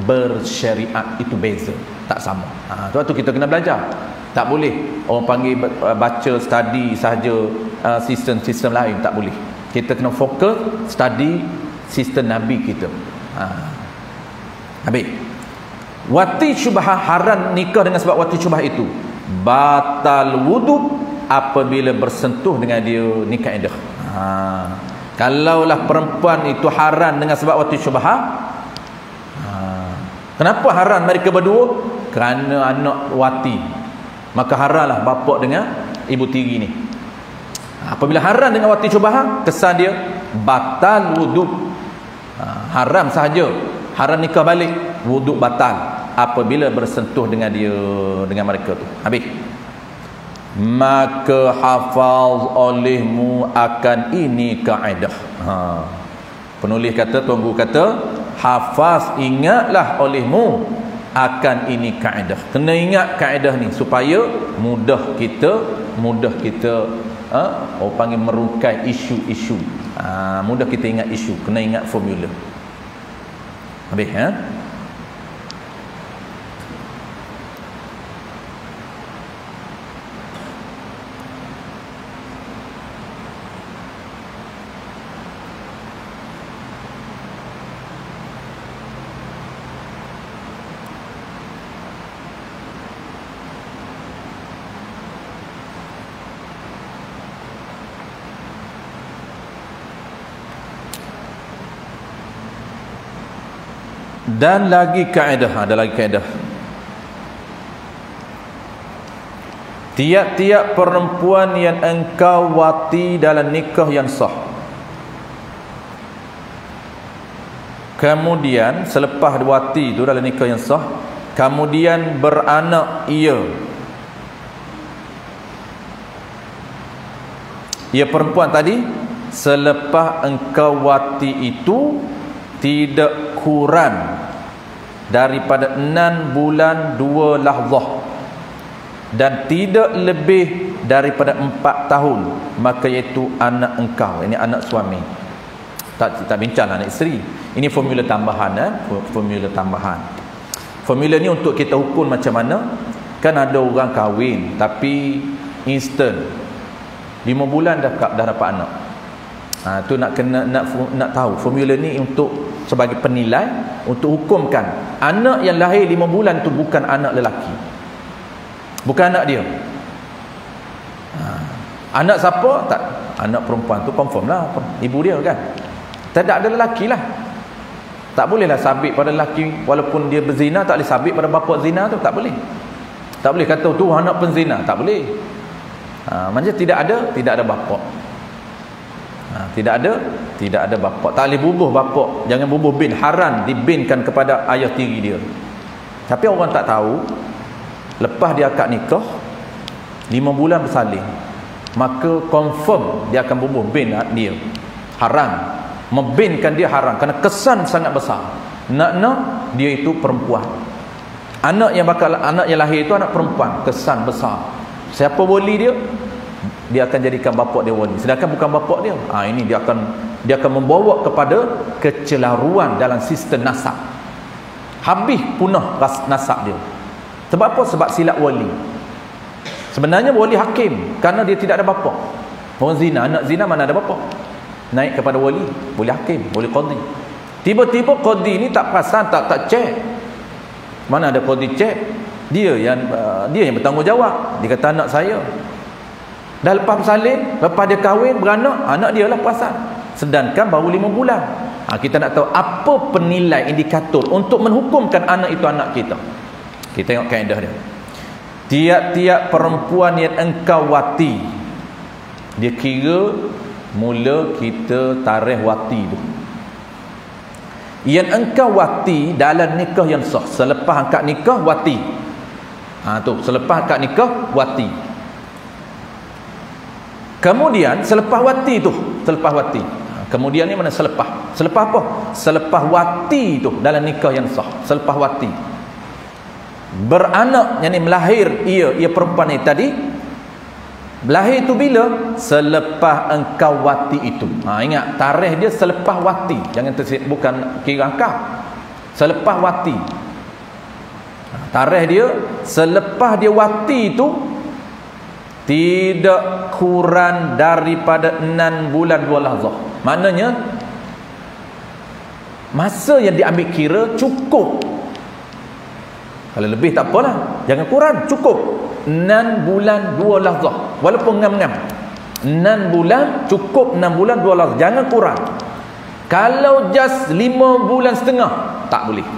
bersyariat. Itu beza, tak sama. Sebab tu kita kena belajar. Tak boleh orang panggil baca study sahaja sistem-sistem lain, tak boleh. Kita kena fokus study sistem Nabi kita. Habis. Wati syubhah, haram nikah dengan sebab wati syubhah itu. Batal wudu apabila bersentuh dengan dia, ni kaedah. Kalaulah perempuan itu haram dengan sebab wati syubhah. Kenapa haram mereka berdua? Kerana anak wati. Maka haramlah bapa dengan ibu tiri ni. Apabila haram dengan wati syubhah, kesan dia batal wuduk. Haram sahaja, haram nikah balik, wuduk batal apabila bersentuh dengan dia, dengan mereka tu. Habis. Maka hafaz olehmu akan ini kaedah. Penulis kata, tuan guru kata, hafaz, ingatlah olehmu akan ini kaedah. Kena ingat kaedah ni supaya mudah kita orang panggil merungkai isu-isu. Mudah kita ingat isu, kena ingat formula. Habis dan lagi kaedah, ada lagi kaedah. Tiap-tiap perempuan yang engkau wati dalam nikah yang sah, kemudian selepas wati itu dalam nikah yang sah, kemudian beranak ia perempuan tadi, selepas engkau wati itu tidak kurang daripada 6 bulan 2 lahzah dan tidak lebih daripada 4 tahun, maka iaitu anak engkau, ini anak suami. Tak bincang anak isteri. Ini formula tambahan. Formula tambahan. Formula ni untuk kita ukur macam mana. Kan ada orang kahwin tapi instant, 5 bulan dah dapat anak. Tu nak kena nak tahu formula ni untuk sebagai penilai untuk hukumkan anak yang lahir 5 bulan tu bukan anak lelaki, bukan anak dia. Anak siapa? Tak, anak perempuan tu confirm lah ibu dia kan. Tak ada lelaki lah. Tak bolehlah sabit pada lelaki walaupun dia berzina, tak boleh sabit pada bapa zina tu, tak boleh. Tak boleh kata tu anak penzina, tak boleh. Maksudnya tidak ada bapa. Tidak ada bapa. Tak boleh bubuh bapa, jangan bubuh bin, haram dibinkan kepada ayah tiri dia. Tapi orang tak tahu, lepas dia akad nikah 5 bulan bersalin, maka confirm dia akan bubuh bin dia. Haram. Membinkan dia haram kerana kesan sangat besar. Nak dia itu perempuan. Anak yang lahir itu anak perempuan, kesan besar. Siapa wali dia? Dia akan jadikan bapak dia wali. Sedangkan bukan bapak dia. Ini dia akan membawa kepada kecelaruan dalam sistem nasab. Habis punah nasab dia. Sebab apa? Sebab silap wali. Sebenarnya wali hakim kerana dia tidak ada bapa. Orang zina, anak zina mana ada bapa? Naik kepada wali, boleh hakim, boleh qadi. Tiba-tiba qadi ni tak perasan, tak cek. Mana ada qadi cek? Dia yang bertanggungjawab. Dia kata anak saya. Dah lepas bersalin, lepas dia kahwin, beranak, anak dia lah perasan. Sedangkan baru 5 bulan. Kita nak tahu apa penilai indikator untuk menghukumkan anak itu anak kita. Kita tengok kaedah dia. Tiap-tiap perempuan yang engkau wati, dia kira mula kita tarikh wati tu. Yang engkau wati dalam nikah yang sah, selepas akad nikah wati. Tu selepas akad nikah wati. Kemudian selepas wati tu, kemudian ni mana selepas apa? Selepas wati tu dalam nikah yang sah, selepas wati beranak, yang ni melahir ia perempuan ni tadi. Lahir itu bila? Selepas engkau wati itu. Ingat, tarikh dia selepas wati. Jangan bukan kira angka. Selepas wati. Tarikh dia selepas dia wati itu, tidak kurang daripada 6 bulan 2 lahzah. Maknanya masa yang diambil kira cukup. Kalau lebih tak apalah, jangan kurang, cukup 6 bulan 2 lahzah. Walaupun ngam-ngam 6 bulan, cukup 6 bulan 2 lahzah, jangan kurang. Kalau just 5 bulan setengah, tak boleh.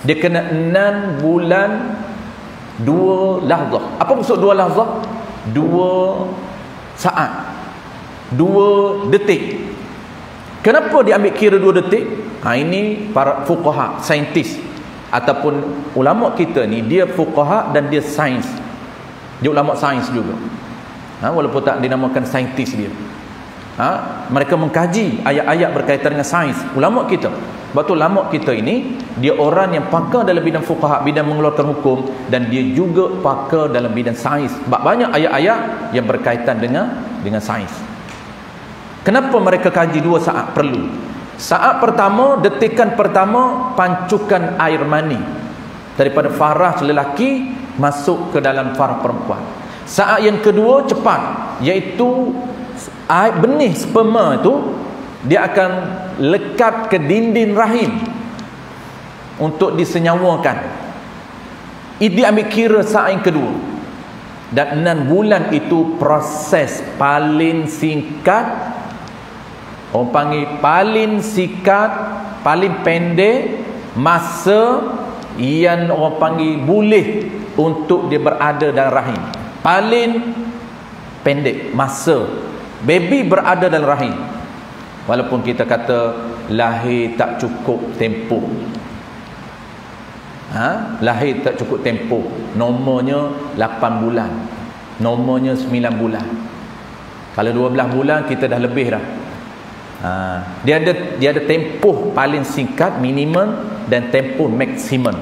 Dia kena 6 bulan 2 lahzah. Apa maksud 2 lahzah? 2 saat, 2 detik. Kenapa dia ambil kira 2 detik? Ini para fuqaha, saintis ataupun ulama kita ni, dia fuqaha dan dia sains. Dia ulama sains juga. Walaupun tak dinamakan saintis dia. Mereka mengkaji ayat-ayat berkaitan dengan sains. Ulama kita. Sebab tu ulama kita ini, dia orang yang pakar dalam bidang fuqaha, bidang mengeluarkan hukum, dan dia juga pakar dalam bidang sains. Sebab banyak ayat-ayat yang berkaitan dengan sains. Kenapa mereka kaji 2 saat? Perlu. Saat pertama, detikan pertama, pancukan air mani daripada farah lelaki masuk ke dalam farah perempuan. Saat yang kedua cepat, iaitu air benih sperma itu dia akan lekat ke dinding rahim untuk disenyawakan. Dia ambil kira saat yang kedua. Dan 6 bulan itu proses paling singkat. Orang panggil paling singkat, paling pendek masa yang orang panggil boleh untuk dia berada dalam rahim. Paling pendek masa baby berada dalam rahim. Walaupun kita kata lahir tak cukup tempoh. Lahir tak cukup tempoh. Normalnya 8 bulan. Normalnya 9 bulan. Kalau 12 bulan kita dah lebih dah. Dia ada tempoh paling singkat minimum dan tempoh maksimum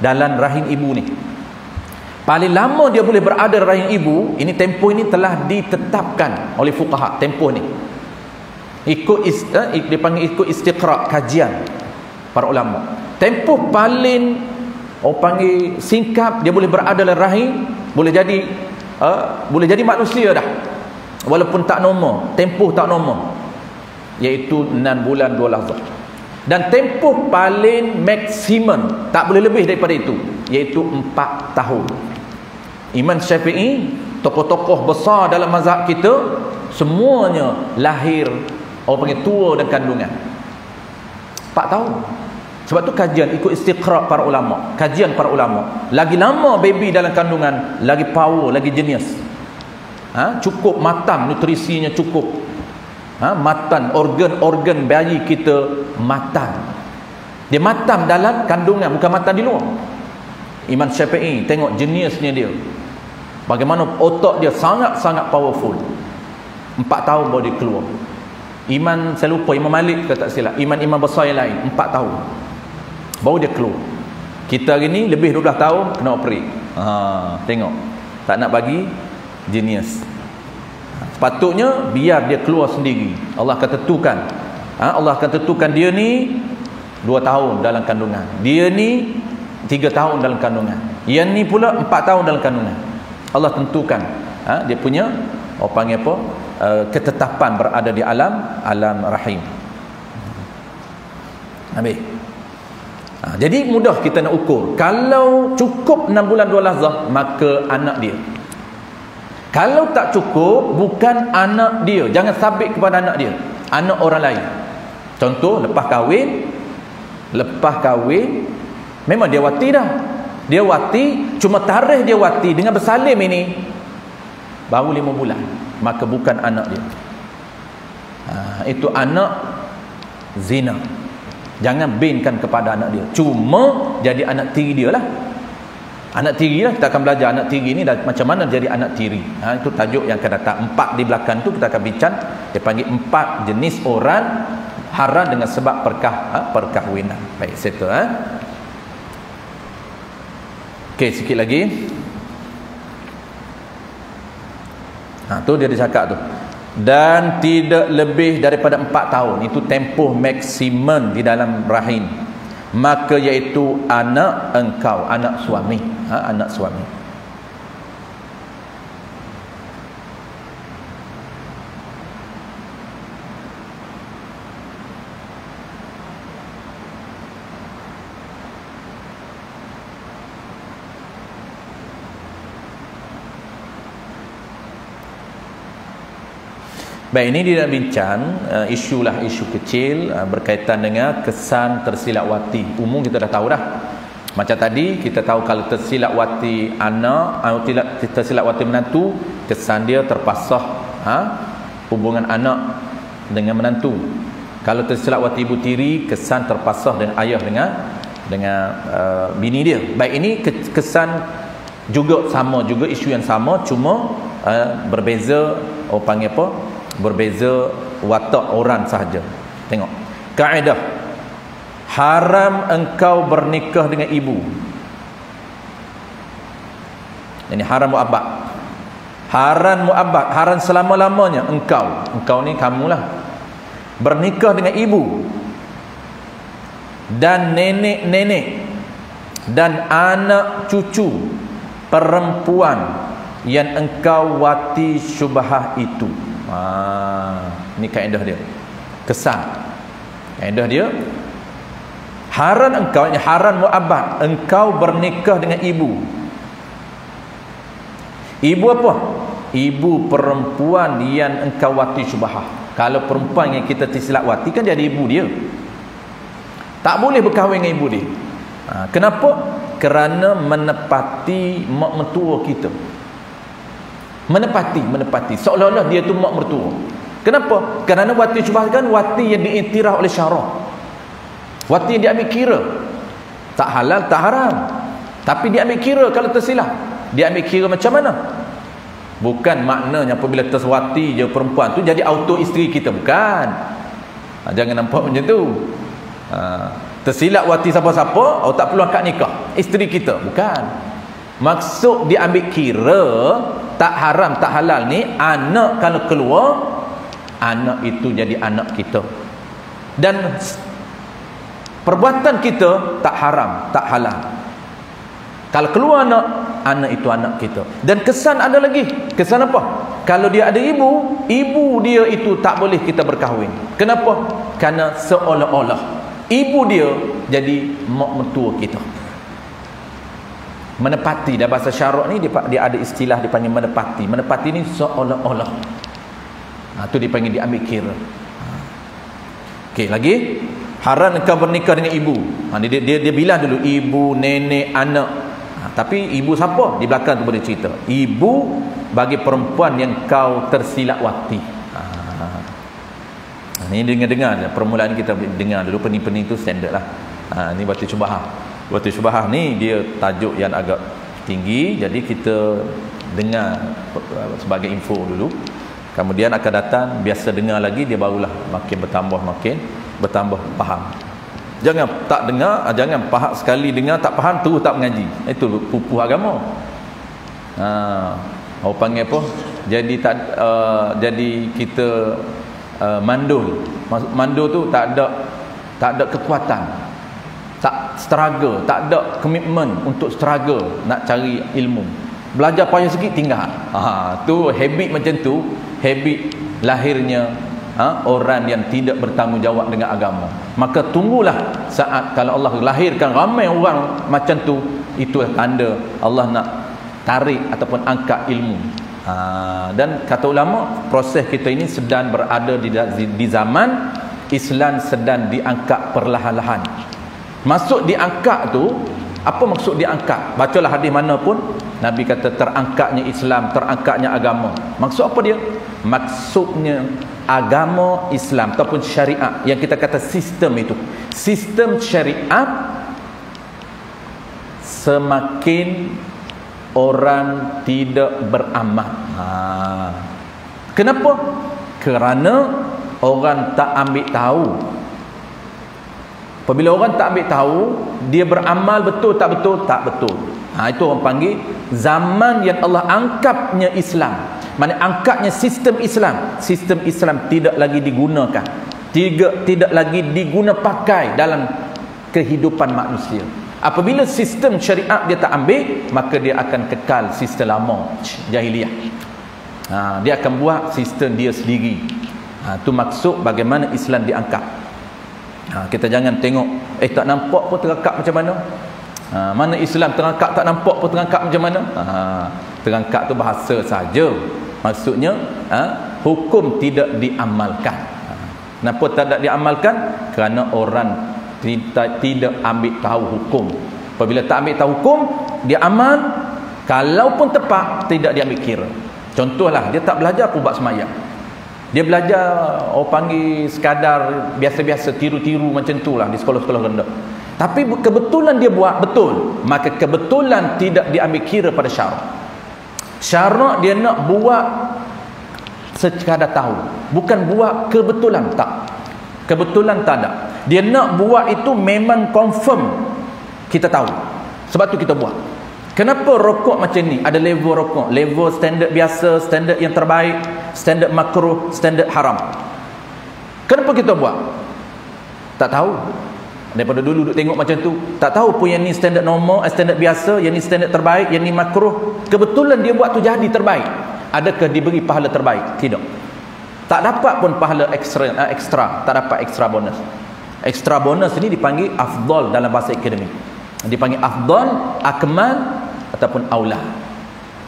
dalam rahim ibu ni. Paling lama dia boleh berada dalam rahim ibu, ini tempoh ini telah ditetapkan oleh fuqaha. Tempoh ni dia panggil ikut istiqra', kajian para ulama. Tempoh paling orang panggil singkat dia boleh berada dalam rahim, boleh jadi manusia dah. walaupun tak normal, tempoh tak normal, iaitu 6 bulan 2 lahzah. Dan tempoh paling maksimum tak boleh lebih daripada itu, iaitu 4 tahun. Imam Syafi'i, tokoh-tokoh besar dalam mazhab kita, semuanya lahir orang panggil tua dan kandungan 4 tahun. Sebab tu kajian ikut istiqra' para ulama, kajian para ulama, lagi lama baby dalam kandungan, lagi power, lagi jenius. Cukup matang, nutrisinya cukup. Matang, organ-organ bayi kita matang. Dia matang dalam kandungan, bukan matang di luar. Imam Syafi'i, tengok jeniusnya dia, bagaimana otak dia sangat-sangat powerful. 4 tahun baru dia keluar. Saya lupa, Imam Malik ke tak silap, imam besar yang lain 4 tahun baru dia keluar. Kita hari ni lebih 12 tahun kena operate. Tengok, tak nak bagi jenius. Sepatutnya biar dia keluar sendiri. Allah akan tentukan. Allah akan tentukan dia ni 2 tahun dalam kandungan, dia ni 3 tahun dalam kandungan, yang ni pula 4 tahun dalam kandungan. Allah tentukan dia punya panggil apa, ketetapan berada di alam rahim. Habis. Jadi mudah kita nak ukur. Kalau cukup 6 bulan 2 lahzah, maka anak dia. Kalau tak cukup, bukan anak dia. Jangan sabit kepada anak dia, anak orang lain. Contoh, lepas kahwin memang dia wati dah. Dia wati, cuma tarikh dia wati dengan bersalin ini baru 5 bulan, maka bukan anak dia. Itu anak zina. Jangan binkan kepada anak dia, cuma jadi anak tiri dia lah. Anak tiri lah, kita akan belajar anak tiri ni macam mana jadi anak tiri. Itu tajuk yang akan datang. 4 di belakang tu kita akan bincang. Dia panggil 4 jenis orang haram dengan sebab perkahwinan. Baik, settle. Okey, sikit lagi. Tu dia cakap tu. Dan tidak lebih daripada 4 tahun, itu tempoh maksimum di dalam rahim, maka iaitu anak engkau, anak suami. Anak suami. Baik, ini dia nak bincang isu kecil berkaitan dengan kesan tersilap wati. Umum kita dah tahu dah. Macam tadi kita tahu kalau tersilap wati anak atau tersilap wati menantu, kesan dia terpasah hubungan anak dengan menantu. Kalau tersilap wati ibu tiri, kesan terpasah dengan ayah dengan bini dia. Baik, ini kesan juga sama, juga isu yang sama, cuma berbeza, panggil apa? Berbeza watak orang sahaja. Tengok kaedah, haram engkau bernikah dengan ibu. Ini haram mu'abbad. Haram mu'abbad, haram selama-lamanya. Engkau ni kamulah bernikah dengan ibu dan nenek-nenek dan anak cucu perempuan yang engkau wati syubhah itu. Ini kaedah dia, kesan kaedah dia. Haram engkau, haram mu'abbad, engkau bernikah dengan ibu. Ibu apa? Ibu perempuan yang engkau wati syubhah. Kalau perempuan yang kita tersilap wati kan dia ada ibu dia, tak boleh berkahwin dengan ibu dia. Kenapa? Kerana menepati mak mertua kita. Menepati seolah-olah dia tu mak mertua. Kenapa? Kerana wati syubhah kan wati yang diiktiraf oleh syarak, wati yang diambil kira, tak halal tak haram, tapi diambil kira. Kalau tersilap, diambil kira macam mana? Bukan maknanya apabila terswati je perempuan tu jadi auto isteri kita, bukan. Jangan nampak macam tu. Tersilap wati siapa-siapa, tak perlu akad nikah, isteri kita, bukan. Maksud diambil kira tak haram tak halal ni, anak kalau keluar, anak itu jadi anak kita, dan perbuatan kita tak haram tak halal. Kalau keluar anak itu anak kita. Dan kesan ada lagi. Kesan apa? Kalau dia ada ibu, ibu dia itu tak boleh kita berkahwin. Kenapa? Kerana seolah-olah ibu dia jadi mak mentua kita. Menepati, dalam bahasa syarak ni dia ada istilah dipanggil menepati. Menepati ni seolah-olah. Itu dipanggil diambil kira. Okey, lagi haram engkau bernikah dengan ibu. Dia bilang dulu ibu, nenek, anak. Tapi ibu siapa? Di belakang tu boleh cerita. Ibu bagi perempuan yang kau tersilap wati. Ini dengar permulaan kita dengar dulu, pening-pening tu standard lah. Ini batu syubhah. Batu syubhah ni dia tajuk yang agak tinggi, jadi kita dengar sebagai info dulu. Kemudian akan datang biasa dengar lagi, dia barulah makin bertambah faham. Jangan tak dengar, jangan faham sekali dengar tak faham terus tak mengaji. Itu pupuh agama. Orang panggil apa? Jadi kita mandul. Mandul tu tak ada kekuatan. Tak struggle, tak ada komitmen untuk struggle nak cari ilmu. Belajar payah sikit tinggal. Tu habit macam tu, habit lahirnya orang yang tidak bertanggungjawab dengan agama. Maka tunggulah saat kalau Allah lahirkan ramai orang macam tu, itu tanda Allah nak tarik ataupun angkat ilmu. Dan kata ulama, proses kita ini sedang berada di zaman Islam sedang diangkat perlahan-lahan. Masuk diangkat tu, apa maksud diangkat? Bacalah hadis mana pun, Nabi kata terangkatnya Islam, terangkatnya agama. Maksud apa dia? Maksudnya agama Islam ataupun syariat yang kita kata sistem itu. Sistem syariat semakin orang tidak beramal. Kenapa? Kerana orang tak ambil tahu. Apabila orang tak ambil tahu, dia beramal betul tak betul? Tak betul. Itu orang panggil zaman yang Allah angkatnya Islam. Maksudnya angkatnya sistem Islam. Sistem Islam tidak lagi digunakan. Tidak lagi diguna pakai dalam kehidupan manusia. Apabila sistem syariat dia tak ambil, maka dia akan kekal sistem lama jahiliah. Dia akan buat sistem dia sendiri. Itu maksud bagaimana Islam diangkat. Kita jangan tengok tak nampak pun terangkat macam mana. Mana Islam terangkat tak nampak pun terangkat macam mana. Terangkat tu bahasa saja. Maksudnya hukum tidak diamalkan. Kenapa tak diamalkan? Kerana orang tidak ambil tahu hukum. Apabila tak ambil tahu hukum, dia amal, kalaupun tepat tidak diambil kira. Contohlah, dia tak belajar pun buat semayang. Dia belajar, orang panggil sekadar biasa-biasa, tiru-tiru macam tu lah di sekolah-sekolah rendah. Tapi kebetulan dia buat betul, maka kebetulan tidak diambil kira pada syarak. Syarak dia nak buat sekadar tahu, bukan buat kebetulan. Tak, kebetulan tak ada. Dia nak buat itu memang confirm kita tahu, sebab tu kita buat. Kenapa rokok macam ni? Ada level rokok, level standard biasa, standard yang terbaik, standard makruh, standard haram. Kenapa kita buat? Tak tahu. Daripada dulu duduk tengok macam tu, tak tahu pun yang ni standard normal, standard biasa, yang ni standard terbaik, yang ni makruh. Kebetulan dia buat tu jadi terbaik. Adakah diberi pahala terbaik? Tidak. Tak dapat pun pahala ekstra, tak dapat ekstra bonus. Ekstra bonus ni dipanggil afdal dalam bahasa akademik. Dipanggil afdal, akmal ataupun aula.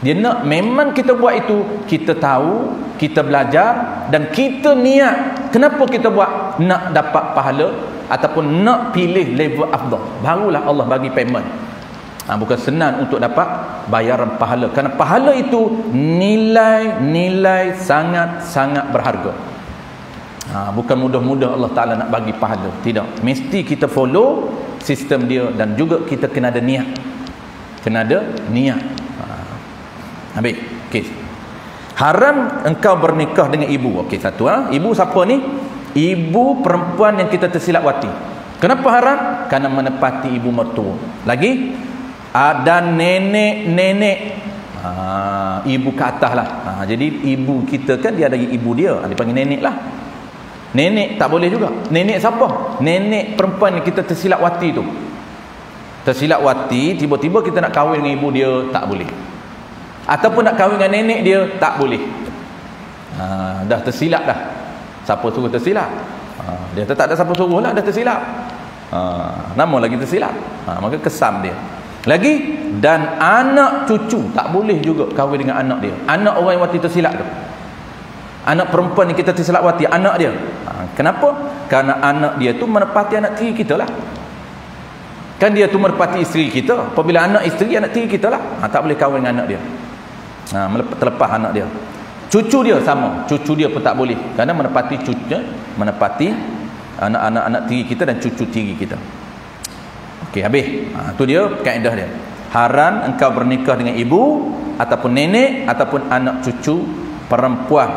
Dia nak memang kita buat itu, kita tahu, kita belajar dan kita niat. Kenapa kita buat? Nak dapat pahala ataupun nak pilih level afdal. Barulah Allah bagi payment. Bukan senang untuk dapat bayaran pahala. Kerana pahala itu nilai sangat-sangat berharga. Bukan mudah-mudah Allah Ta'ala nak bagi pahala. Tidak. Mesti kita follow sistem dia dan juga kita kena ada niat. Kena ada niat. Habis. Okey. Haram engkau bernikah dengan ibu. Okey, satu. Ibu siapa ni? Ibu perempuan yang kita tersilap wati. Kenapa haram? Kerana menepati ibu mertua. Lagi ada nenek-nenek. Ibu ke atas lah. Jadi ibu kita kan dia ada ibu dia. Dia panggil nenek lah. Nenek tak boleh juga. Nenek siapa? Nenek perempuan yang kita tersilap wati tu. Tersilap wati, tiba-tiba kita nak kahwin dengan ibu dia, tak boleh. Ataupun nak kahwin dengan nenek dia, tak boleh. Dah tersilap dah. Siapa suruh tersilap? Dia tak ada siapa suruh lah, dah tersilap. Nama lagi tersilap. Maka kesam dia. Lagi, dan anak cucu tak boleh juga kahwin dengan anak dia. Anak orang yang wati tersilap tu, anak perempuan yang kita tersilap wati, anak dia. Kenapa? Karena anak dia tu menepati anak tiri kita lah. Kan dia tu menepati isteri kita. Apabila anak isteri, anak tiri kita lah. Tak boleh kahwin dengan anak dia. Terlepas anak dia. Cucu dia sama, cucu dia pun tak boleh, kerana menepati cucunya, menepati anak-anak tiri kita dan cucu tiri kita. Okey, habis. Tu dia kaedah dia. Haram engkau bernikah dengan ibu ataupun nenek ataupun anak cucu perempuan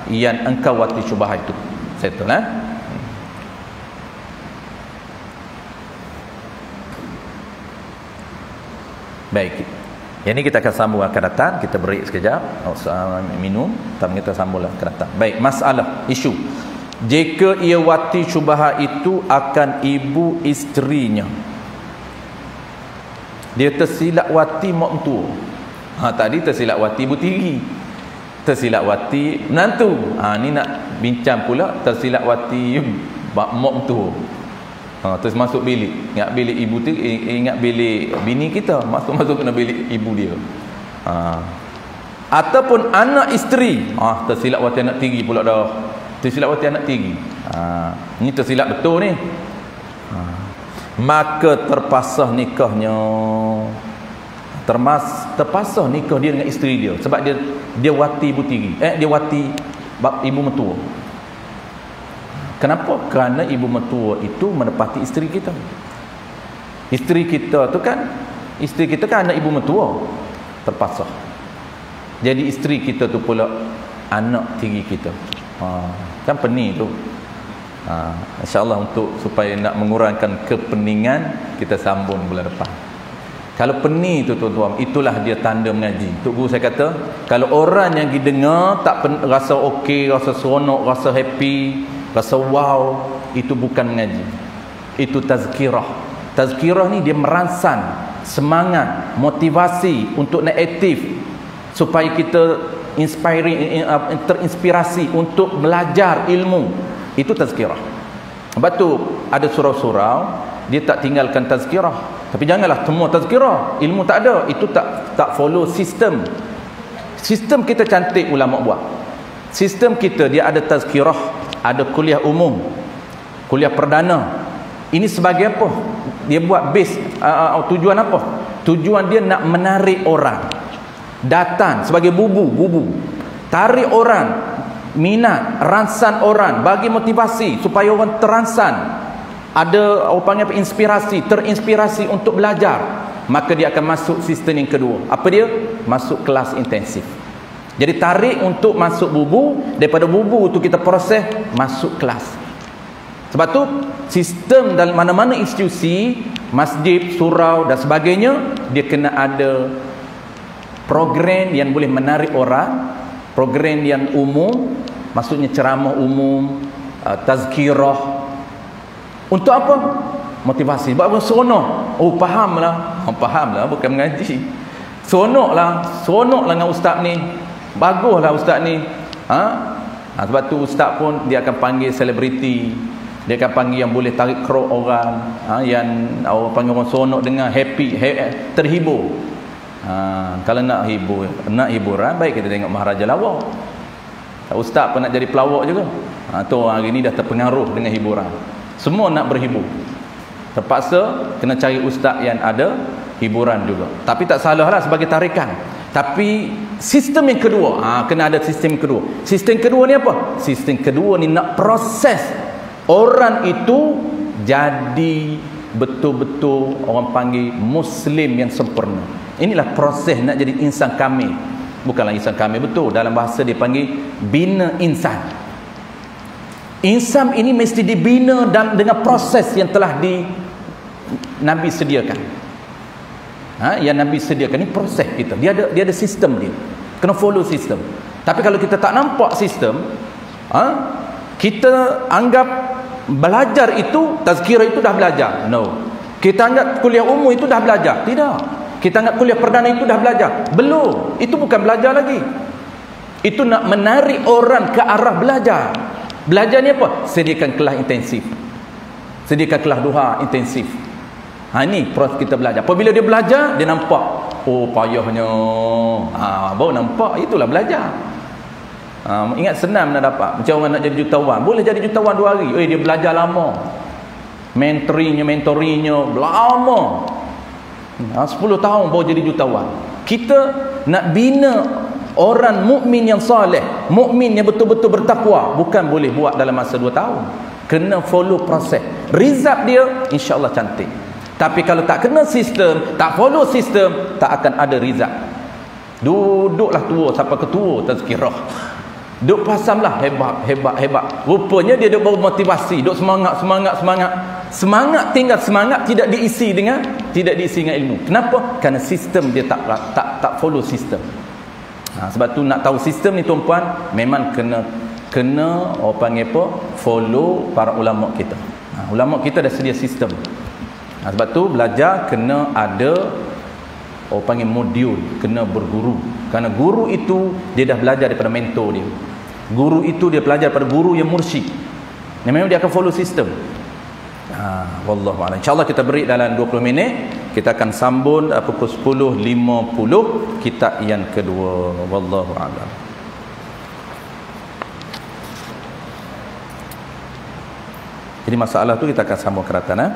yang engkau wati syubhah itu. Settle Baik. Yang ini kita akan sambung akan datang. Kita break sekejap, minum, tapi kita sambung akan datang. Baik, masalah, isu. Jika ia wati syubhah itu akan ibu isterinya, dia tersilap wati mak mentua. Tadi tersilap wati ibu tiri, tersilap wati menantu. Ni nak bincang pula tersilap wati mak mentua. Terus masuk bilik, ingat bilik ibu tu, ingat bilik bini kita, masuk kena bilik ibu dia. Ataupun anak isteri, tersilap wati anak tiri pula dah. Tersilap wati anak tiri. Ni tersilap betul ni. Maka terpasah nikahnya. Terpasah nikah dia dengan isteri dia, sebab dia wati ibu tiri. Dia wati ibu mentua. Kenapa? Kerana ibu mentua itu menepati isteri kita. Isteri kita kan anak ibu mentua, terpasah. Jadi isteri kita tu pula anak tiri kita. Kan pening tu. InsyaAllah untuk supaya nak mengurangkan kepeningan, kita sambung bulan depan. Kalau pening tu tuan-tuan, itulah dia tanda mengaji. Tok Guru saya kata, kalau orang yang didengar tak rasa okey, rasa seronok, rasa happy, rasa wow, itu bukan mengaji. Itu tazkirah. Tazkirah ni dia merangsang semangat, motivasi untuk nak aktif, supaya kita terinspirasi untuk belajar ilmu. Itu tazkirah. Sebab tu ada surau-surau dia tak tinggalkan tazkirah. Tapi janganlah semua tazkirah, ilmu tak ada. Itu tak follow sistem. Sistem kita cantik ulama buat. Sistem kita dia ada tazkirah, ada kuliah umum, kuliah perdana. Ini sebagai apa? Dia buat base tujuan apa? Tujuan dia nak menarik orang datang sebagai bubu. Tarik orang, minat, rangsang orang, bagi motivasi supaya orang terangsang, ada orang panggil apa, inspirasi, terinspirasi untuk belajar. Maka dia akan masuk sistem yang kedua. Apa dia? Masuk kelas intensif. Jadi tarik untuk masuk bubu, daripada bubu tu kita proses masuk kelas. Sebab tu sistem dalam mana-mana institusi, masjid, surau dan sebagainya, dia kena ada program yang boleh menarik orang, program yang umum, maksudnya ceramah umum, tazkirah. Untuk apa? Motivasi. Sebab orang seronok. Fahamlah, bukan mengaji. Seronoklah dengan ustaz ni. Baguslah ustaz ni. Sebab tu ustaz pun dia akan panggil selebriti. Dia akan panggil yang boleh tarik crowd orang, yang orang panggil orang seronok dengar, happy, terhibur. Kalau nak hiburan, baik kita tengok Maharaja Lawak. Ustaz pun nak jadi pelawak juga. Tu hari ni dah terpengaruh dengan hiburan. Semua nak berhibur. Terpaksa kena cari ustaz yang ada hiburan juga. Tapi tak salahlah sebagai tarikan. Tapi sistem yang kedua, kena ada sistem kedua. Sistem kedua ni apa? Sistem kedua ni nak proses orang itu jadi betul-betul orang panggil Muslim yang sempurna. Inilah proses nak jadi insan kamil. Bukanlah insan kamil betul, dalam bahasa dia panggil bina insan. Insan ini mesti dibina dan dengan proses yang telah Nabi sediakan. Yang Nabi sediakan ni proses kita. Dia ada sistem dia. Kena follow sistem. Tapi kalau kita tak nampak sistem, kita anggap belajar itu, tazkirah itu dah belajar. No. Kita anggap kuliah umum itu dah belajar. Tidak. Kita anggap kuliah perdana itu dah belajar. Belum. Itu bukan belajar lagi. Itu nak menarik orang ke arah belajar. Belajar ni apa? Sediakan kelas intensif. Sediakan kelas duha intensif. Ini proses kita belajar. Apabila dia belajar, dia nampak, oh payahnya. Baru nampak, itulah belajar. Ingat senang nak dapat. Macam orang nak jadi jutawan. Boleh jadi jutawan 2 hari. Dia belajar lama. Mentorinya lama. 10 tahun baru jadi jutawan. Kita nak bina orang mukmin yang soleh, mukmin yang betul-betul bertakwa, bukan boleh buat dalam masa 2 tahun. Kena follow proses. Result dia insya-Allah cantik. Tapi kalau tak kena sistem, tak follow sistem, tak akan ada result. Duduklah tua sampai ketua tazkirah. Duk pasamlah hebat. Rupanya dia duk bermotivasi, duk semangat. Semangat tinggal semangat tidak diisi dengan ilmu. Kenapa? Kerana sistem dia tak follow sistem. Sebab tu nak tahu sistem ni tuan-puan, memang kena orang panggil apa? Follow para ulama kita. Ulama kita dah sedia sistem. Sebab tu belajar kena ada orang panggil modul, kena berguru. Kerana guru itu dia dah belajar daripada mentor dia. Guru itu dia belajar daripada guru yang mursyid. Memang dia akan follow sistem. Wallahu a'lam. Insya-Allah kita beri dalam 20 minit. Kita akan sambung pukul 10.50 kitab yang kedua. Wallahu a'lam. Jadi masalah tu kita akan sambung keratan.